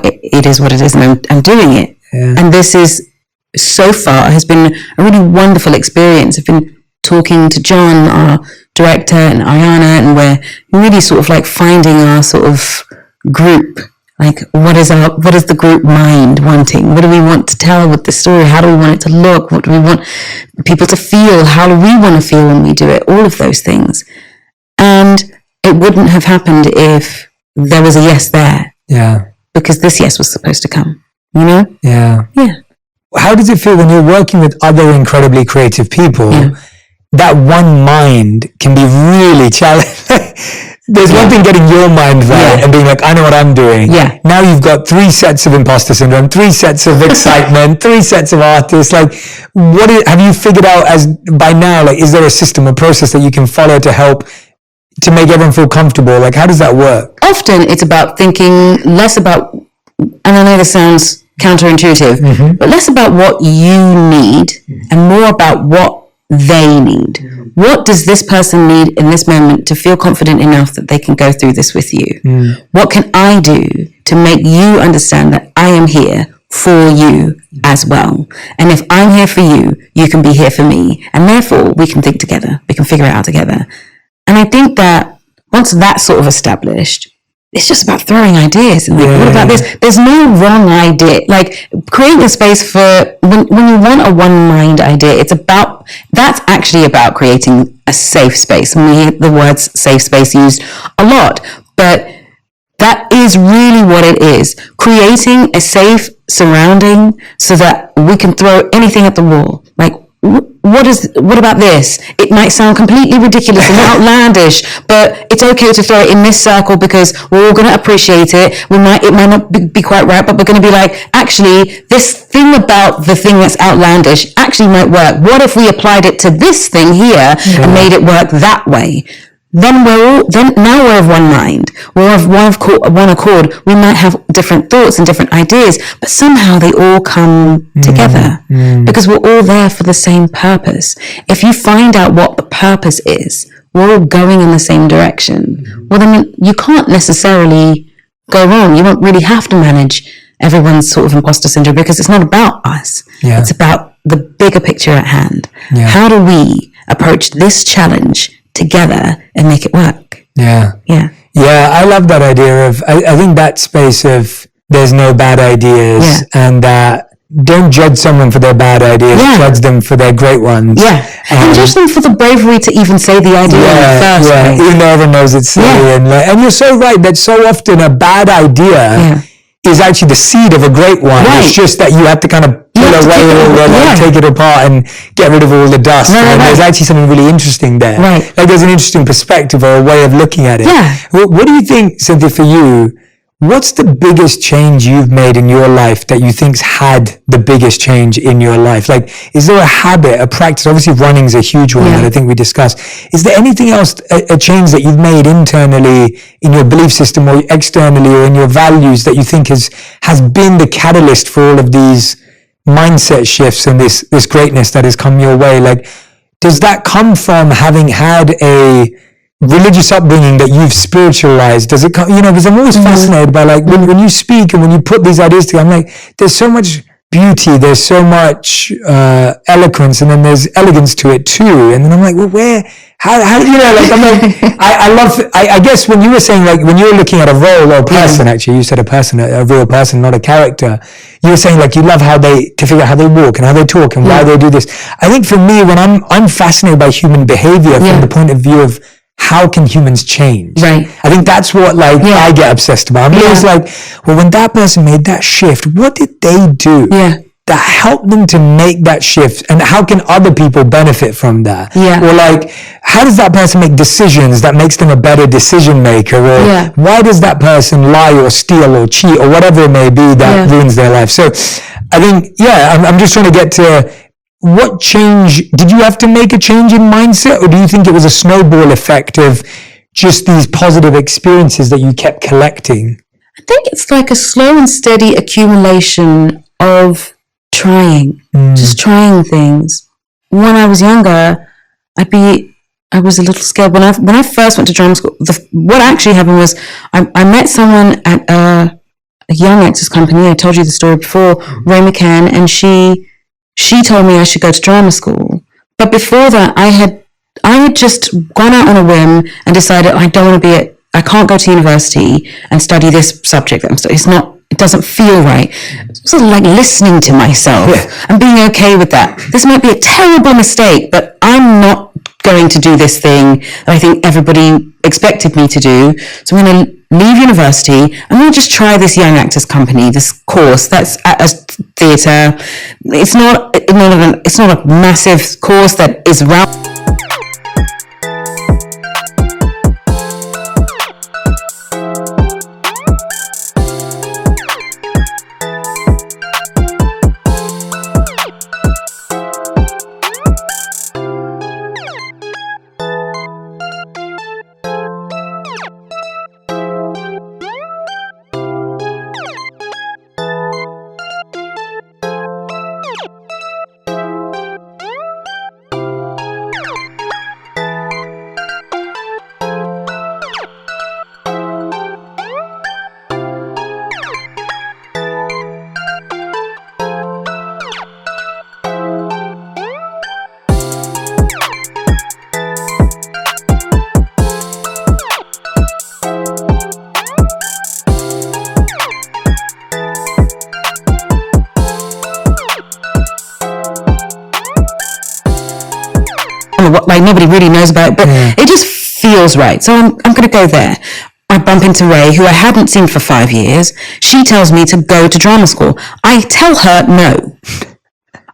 it is what it is, and I'm doing it. And this is, so far, has been a really wonderful experience. I've been talking to John, our director, and Ariana, and we're really sort of like finding our sort of group. Like, what is the group mind wanting? What do we want to tell with the story? How do we want it to look? What do we want people to feel? How do we want to feel when we do it? All of those things. And it wouldn't have happened if there was a yes there. Yeah. Because this yes was supposed to come. You know? Yeah. How does it feel when you're working with other incredibly creative people? That one mind can be really challenging. There's one thing getting your mind right and being like, I know what I'm doing. Now you've got 3 sets of imposter syndrome, 3 sets of excitement, 3 sets of artists. Like, have you figured out by now, like, is there a system, a process that you can follow to help to make everyone feel comfortable? Like, how does that work? Often it's about thinking less about, and I know this sounds counterintuitive, but less about what you need and more about what they need. What does this person need in this moment to feel confident enough that they can go through this with you? What can I do to make you understand that I am here for you as well? And if I'm here for you, you can be here for me. And therefore, we can think together. We can figure it out together. And I think that once that's sort of established, it's just about throwing ideas. And like, what about this? There's no wrong idea. Like creating a space for when you want a one mind idea, that's actually about creating a safe space. And we hear the words safe space used a lot, but that is really what it is. Creating a safe surrounding so that we can throw anything at the wall. Like, what about this? It might sound completely ridiculous and outlandish, but it's okay to throw it in this circle because we're all going to appreciate it. It might not be quite right, but we're going to be like, actually, this thing about the thing that's outlandish actually might work. What if we applied it to this thing here and made it work that way? Then now we're of one mind. We're of one accord. We might have different thoughts and different ideas, but somehow they all come together because we're all there for the same purpose. If you find out what the purpose is, we're all going in the same direction. Well, then you can't necessarily go wrong. You won't really have to manage everyone's sort of imposter syndrome because it's not about us. Yeah. It's about the bigger picture at hand. Yeah. How do we approach this challenge together and make it work? Yeah. I love that idea of, I think that space of there's no bad ideas and that don't judge someone for their bad ideas, judge them for their great ones. And judge them for the bravery to even say the idea in the first place. Even though everyone knows it's silly. And you're so right that so often a bad idea is actually the seed of a great one. It's just that you have to kind of pull away take it apart and get rid of all the dust. There's actually something really interesting there. Like there's an interesting perspective or a way of looking at it. What do you think, Cynthia, for you, what's the biggest change you've made in your life that you think's had the biggest change in your life? Like, is there a habit, a practice? Obviously, running's a huge one that I think we discussed. Is there anything else, a change that you've made internally in your belief system or externally or in your values that you think has been the catalyst for all of these mindset shifts and this greatness that has come your way? Like, does that come from having had a religious upbringing that you've spiritualized? Does it come, because I'm always fascinated by like when you speak and when you put these ideas together, I'm like, there's so much beauty, there's so much eloquence, and then there's elegance to it too. And then I'm like, well, how I'm like, I guess when you were saying, like, when you were looking at a role or a person, actually, you said a person, a real person, not a character, you were saying like you love to figure out how they walk and how they talk and why they do this. I think for me, when I'm fascinated by human behavior from the point of view of how can humans change? I think that's what I get obsessed about. I'm always like, well, when that person made that shift, what did they do that helped them to make that shift? And how can other people benefit from that? Or like, how does that person make decisions that makes them a better decision maker? Or why does that person lie or steal or cheat or whatever it may be that ruins their life? So I think, I'm just trying to get to, what change, did you have to make a change in mindset, or do you think it was a snowball effect of just these positive experiences that you kept collecting? I think it's like a slow and steady accumulation of just trying things. When I was younger, I was a little scared. When I first went to drama school, what actually happened was I met someone at a young actors company. I told you the story before, Ray McCann, and she told me I should go to drama school. But before that, I had just gone out on a whim and decided I can't go to university and study this subject that I'm studying. It doesn't feel right. It's sort of like listening to myself and being okay with that. This might be a terrible mistake, but I'm not going to do this thing that I think everybody expected me to do. So I'm going to leave university. I'm going to just try this young actors company, this course that's at a theatre. It's not a massive course that is around. nobody really knows about it, but it just feels right. So I'm going to go there. I bump into Ray, who I hadn't seen for 5 years. She tells me to go to drama school. I tell her no.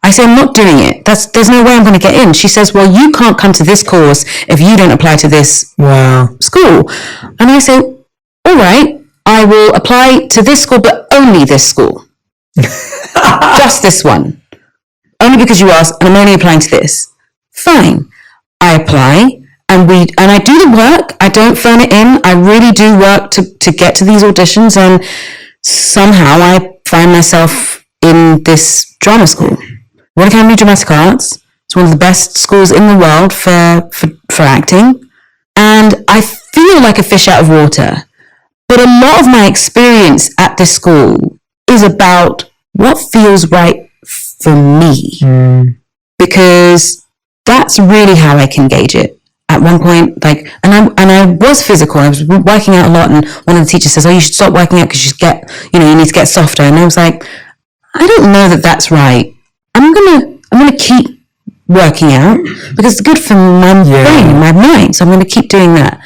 I say, I'm not doing it. There's no way I'm going to get in. She says, well, you can't come to this course if you don't apply to this school. And I say, all right, I will apply to this school, but only this school. Just this one. Only because you asked, and I'm only applying to this. Fine. I apply. And I do the work. I don't phone it in. I really do work to get to these auditions. And somehow I find myself in this drama school. Royal Academy of Dramatic Arts. It's one of the best schools in the world for acting. And I feel like a fish out of water. But a lot of my experience at this school is about what feels right for me. Because that's really how I can gauge it. At one point, and I was physical. I was working out a lot, and one of the teachers says, "Oh, you should stop working out because you need to get softer." And I was like, "I don't know that that's right. I'm gonna keep working out because it's good for my brain, my mind. So I'm gonna keep doing that."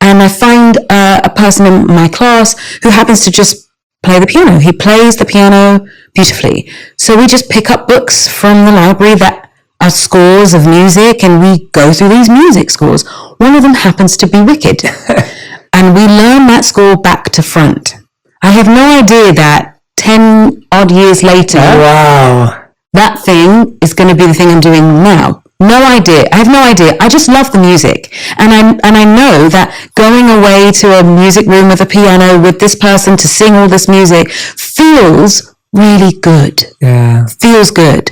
And I find a person in my class who happens to just play the piano. He plays the piano beautifully. So we just pick up books from the library that are scores of music, and we go through these music scores. One of them happens to be Wicked. And we learn that score back to front. I have no idea that 10 odd years later, that thing is going to be the thing I'm doing now. No idea. I have no idea. I just love the music. And I know that going away to a music room with a piano with this person to sing all this music feels really good. Yeah. Feels good.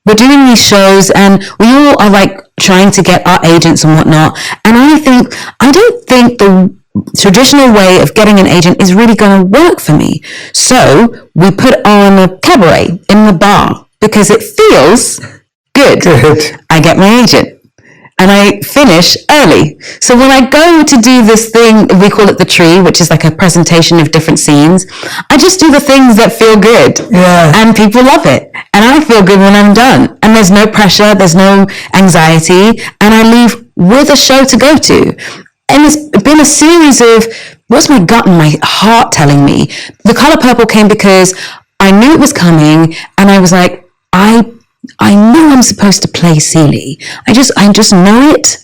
We're doing these shows and we all are trying to get our agents and whatnot. And I don't think the traditional way of getting an agent is really going to work for me. So we put on a cabaret in the bar because it feels good. I get my agent. And I finish early. So when I go to do this thing, we call it the tree, which is like a presentation of different scenes. I just do the things that feel good. Yeah. And people love it. And I feel good when I'm done. And there's no pressure, there's no anxiety. And I leave with a show to go to. And it's been a series of, what's my gut and my heart telling me? The Color Purple came because I knew it was coming. And I was like, I know I'm supposed to play Celie. I just know it.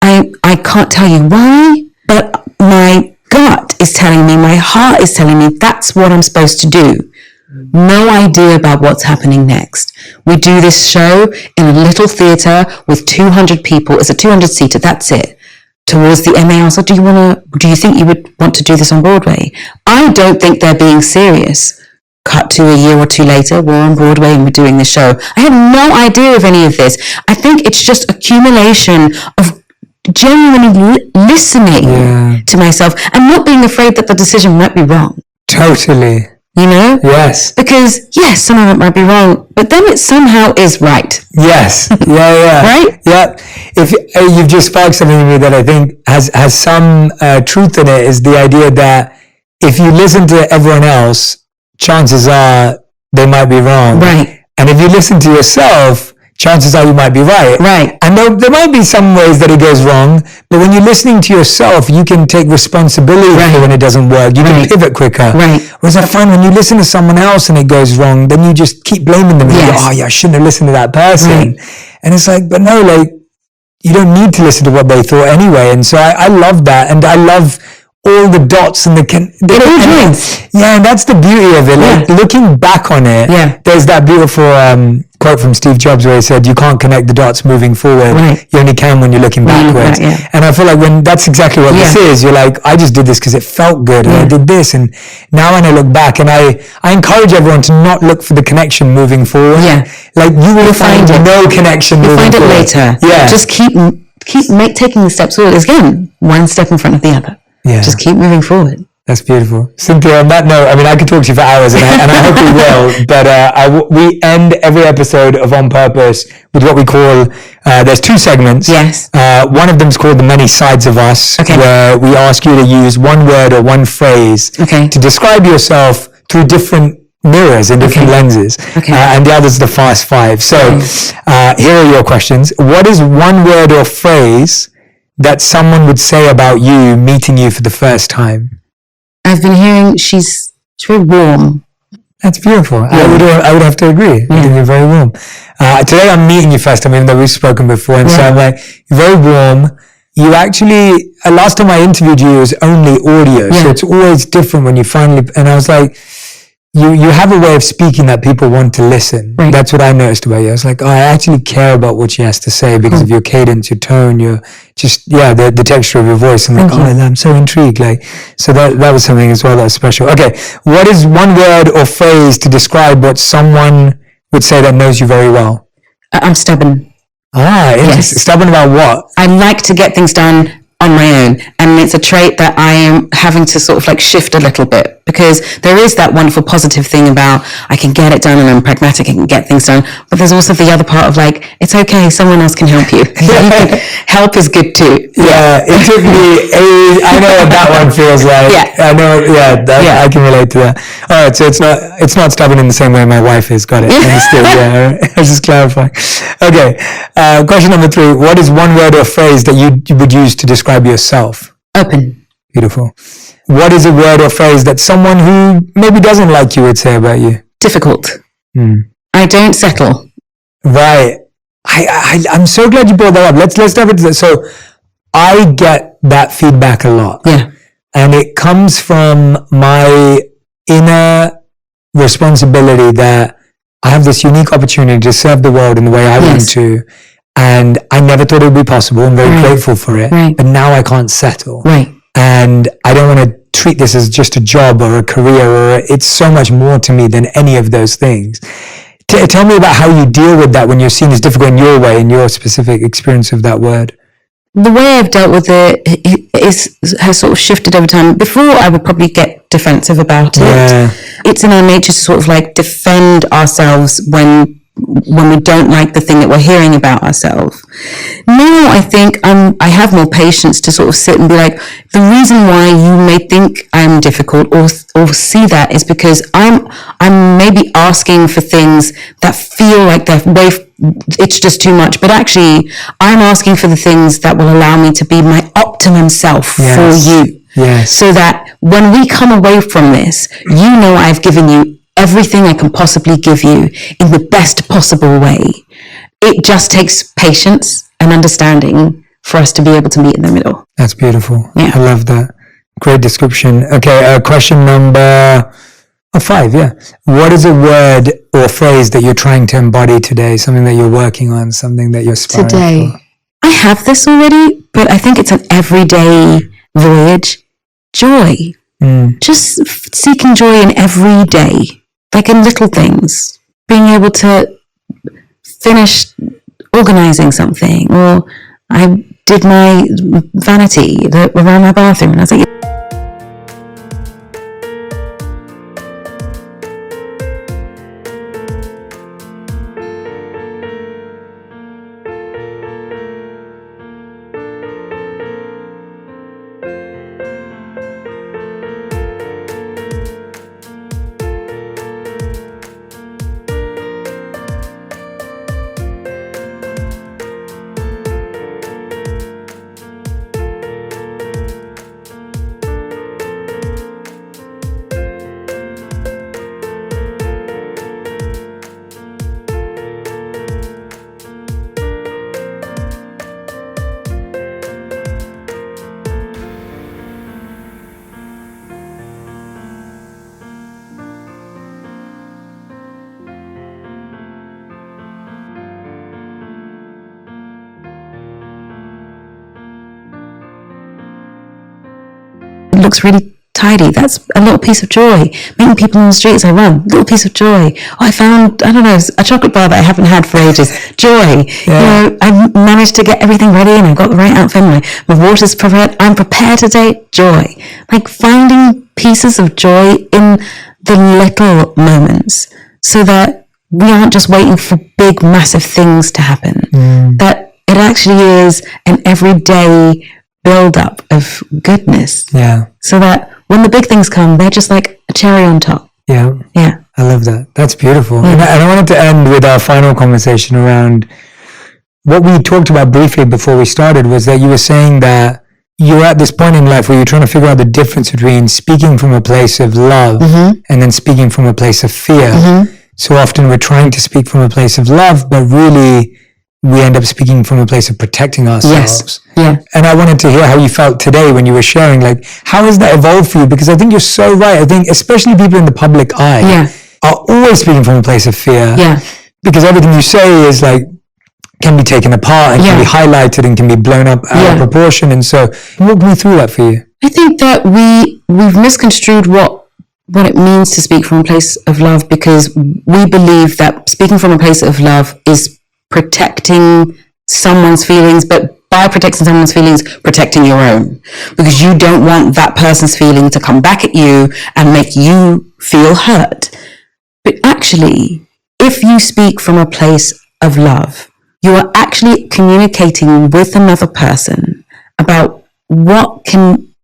I can't tell you why, but my gut is telling me, my heart is telling me that's what I'm supposed to do. No idea about what's happening next. We do this show in a little theatre with 200 people. It's a 200-seater, that's it. Towards the end, they asked, do you think you would want to do this on Broadway? I don't think they're being serious. Cut to a year or two later, we're on Broadway and we're doing the show. I have no idea of any of this. I think it's just accumulation of genuinely listening to myself and not being afraid that the decision might be wrong. Totally. You know? Yes. Because, yes, some of it might be wrong, but then it somehow is right. Yes. Yeah. Right? Yeah. If you've just sparked something in me that I think has some truth in it, is the idea that if you listen to everyone else, chances are they might be wrong. Right. And if you listen to yourself, chances are you might be right. Right. And there might be some ways that it goes wrong, but when you're listening to yourself, you can take responsibility for when it doesn't work. You can pivot quicker. Right. Whereas I find when you listen to someone else and it goes wrong, then you just keep blaming them. And you go, oh yeah, I shouldn't have listened to that person. Right. And it's like, but no, you don't need to listen to what they thought anyway. And so I love that. And I love all the dots and it all joins. Yeah, and that's the beauty of it. Looking back on it, there's that beautiful quote from Steve Jobs where he said, you can't connect the dots moving forward. You only can when you're looking backwards. And I feel like when that's exactly what this is, you're like, I just did this because it felt good and I did this, and now when I look back, and I encourage everyone to not look for the connection moving forward. Like you will find no connection moving forward. You'll find it later. Just keep taking the steps forward. Again, one step in front of the other. Just keep moving forward. That's beautiful. Cynthia, on that note, I mean, I could talk to you for hours, and I hope we will, but we end every episode of On Purpose with what we call, there's two segments. Yes. One of them is called The Many Sides of Us, where we ask you to use one word or one phrase to describe yourself through different mirrors in different lenses. Okay. And the other's the fast five. So here are your questions. What is one word or phrase that someone would say about you meeting you for the first time? I've been hearing she's very warm. That's beautiful. Yeah. I would have to agree. I think you're very warm. Today I'm meeting you first time, even though we've spoken before. And so I'm like, you're very warm. You actually, last time I interviewed you, it was only audio. So it's always different when you finally, and I was like, you have a way of speaking that people want to listen. Right. That's what I noticed about you. I was like, I actually care about what she has to say because of your cadence, your tone, your just, the texture of your voice. And like, I'm so intrigued. Like, so that was something as well that was special. Okay. What is one word or phrase to describe what someone would say that knows you very well? I'm stubborn. Interesting. Yes. Stubborn about what? I like to get things done on my own, and it's a trait that I am having to sort of like shift a little bit, because there is that wonderful positive thing about I can get it done and I'm pragmatic and can get things done, but there's also the other part of like, it's okay, someone else can help you. Help is good too. It took me I know what that one feels like. I know. I can relate to that. All right, so it's not stubborn in the same way my wife is. Got it. Understood. I was just clarifying. Okay, question number 3. What is one word or phrase that you would use to describe yourself? Open. Beautiful. What is a word or phrase that someone who maybe doesn't like you would say about you? Difficult. I don't settle. Right. I'm so glad you brought that up. Let's dive into that. So I get that feedback a lot. Yeah. And it comes from my inner responsibility that I have this unique opportunity to serve the world in the way I want to. And I never thought it would be possible. I'm very grateful for it. Right. But now I can't settle. Right. And I don't want to treat this as just a job or a career, or it's so much more to me than any of those things. Tell me about how you deal with that when you're seen as difficult in your way, in your specific experience of that word. The way I've dealt with it has sort of shifted over time. Before, I would probably get defensive about it. Yeah. It's in our nature to sort of like defend ourselves when we don't like the thing that we're hearing about ourselves. Now I think I have more patience to sort of sit and be like, the reason why you may think I'm difficult or see that is because I'm maybe asking for things that feel like it's just too much, but actually I'm asking for the things that will allow me to be my optimum self for you. Yes. So that when we come away from this, you know I've given you everything I can possibly give you in the best possible way. It just takes patience and understanding for us to be able to meet in the middle. That's beautiful. Yeah. I love that. Great description. Okay, question number 5. Yeah. What is a word or phrase that you're trying to embody today? Something that you're working on, something that you're aspiring today. For? I have this already, but I think it's an everyday voyage. Joy. Just seeking joy in every day. Like in little things, being able to finish organizing something, or I did my vanity around my bathroom, and I was like, it looks really tidy. That's a little piece of joy. Meeting people in the street as I run, little piece of joy. I found, a chocolate bar that I haven't had for ages. Joy. Yeah. I've managed to get everything ready and I've got the right outfit. My water's prepared. I'm prepared today. Joy. Like finding pieces of joy in the little moments so that we aren't just waiting for big, massive things to happen. That it actually is an everyday build-up of goodness. Yeah. So that when the big things come, they're just like a cherry on top. Yeah. I love that. That's beautiful. And I wanted to end with our final conversation around what we talked about briefly before we started, was that you were saying that you're at this point in life where you're trying to figure out the difference between speaking from a place of love and then speaking from a place of fear. So often we're trying to speak from a place of love, but really we end up speaking from a place of protecting ourselves. Yes. Yeah. And I wanted to hear how you felt today when you were sharing, like, how has that evolved for you? Because I think you're so right. I think especially people in the public eye are always speaking from a place of fear. Yeah. Because everything you say is like, can be taken apart and can be highlighted and can be blown up out of proportion. And so walk me through that for you. I think that we've misconstrued what it means to speak from a place of love, because we believe that speaking from a place of love is protecting someone's feelings, but by protecting someone's feelings, protecting your own, because you don't want that person's feeling to come back at you and make you feel hurt. But actually, if you speak from a place of love, you are actually communicating with another person about what can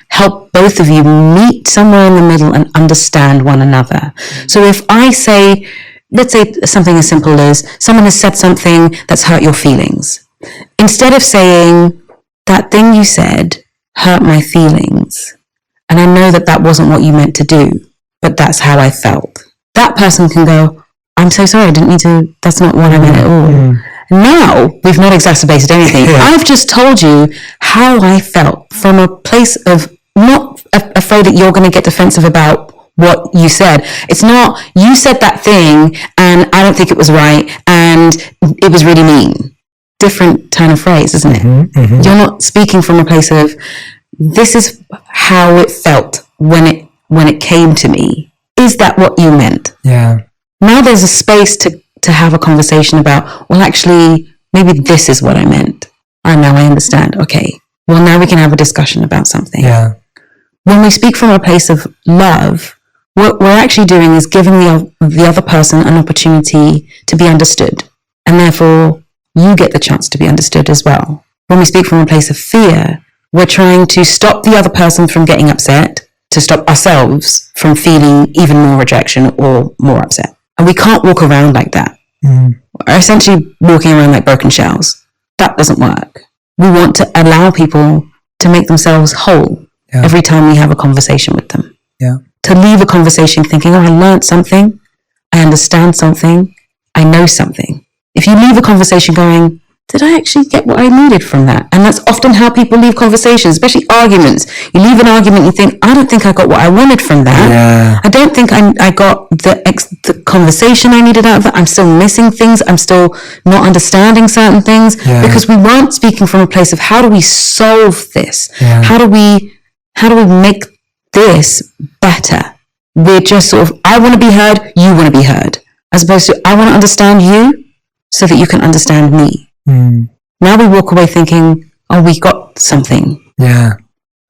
help both of you meet somewhere in the middle and understand one another. So if I say, let's say something as simple as someone has said something that's hurt your feelings, instead of saying, that thing you said hurt my feelings, and I know that wasn't what you meant to do, but that's how I felt. That person can go, I'm so sorry, I didn't mean to, that's not what I meant at all. Now, we've not exacerbated anything. I've just told you how I felt from a place of not afraid that you're going to get defensive about what you said. It's not, you said that thing and I don't think it was right and it was really mean. Different turn of phrase, isn't it? You're not speaking from a place of, this is how it felt when it came to me. Is that what you meant? Yeah. Now there's a space to have a conversation about, well, actually, maybe this is what I meant. Now I understand. Okay. Well, now we can have a discussion about something. Yeah. When we speak from a place of love, what we're actually doing is giving the other person an opportunity to be understood. And therefore, you get the chance to be understood as well. When we speak from a place of fear, we're trying to stop the other person from getting upset, to stop ourselves from feeling even more rejection or more upset. And we can't walk around like that. We're essentially walking around like broken shells. That doesn't work. We want to allow people to make themselves whole every time we have a conversation with them. Yeah. To leave a conversation thinking, oh, I learned something, I understand something, I know something. If you leave a conversation going, did I actually get what I needed from that? And that's often how people leave conversations, especially arguments. You leave an argument, you think, I don't think I got what I wanted from that. Yeah. I don't think I got the conversation I needed out of it. I'm still missing things. I'm still not understanding certain things because we weren't speaking from a place of, how do we solve this? Yeah. How do we make this better? We're just sort of, I want to be heard, you want to be heard, as opposed to, I want to understand you so that you can understand me. Now we walk away thinking, oh, we got something. Yeah.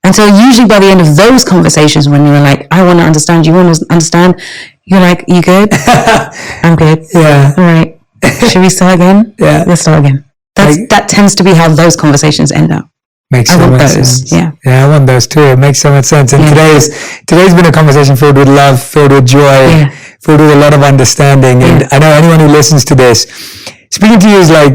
And so usually by the end of those conversations, when you're like, I want to understand, you want to understand, you're like, you good? I'm good. Yeah. All right. Should we start again? Yeah. Let's start again. That tends to be how those conversations end up. Makes so much sense. Yeah. Yeah, I want those too. It makes so much sense. And today's been a conversation filled with love, filled with joy, filled with a lot of understanding. And I know anyone who listens to this, speaking to you is like,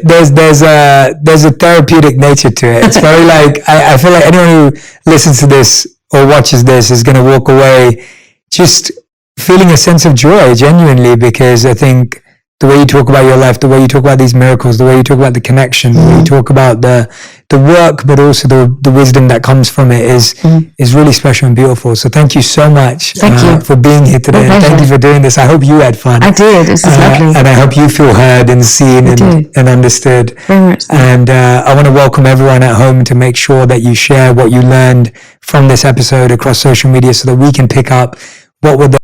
there's a therapeutic nature to it. It's very like, I feel like anyone who listens to this or watches this is going to walk away just feeling a sense of joy, genuinely, because I think the way you talk about your life, the way you talk about these miracles, the way you talk about the connection, the way you talk about the work, but also the wisdom that comes from it is really special and beautiful. So thank you so much for being here today. And thank you for doing this. I hope you had fun. I did. This is lovely. And I hope you feel heard and seen and understood. Very much so. And I want to welcome everyone at home to make sure that you share what you learned from this episode across social media so that we can pick up what were the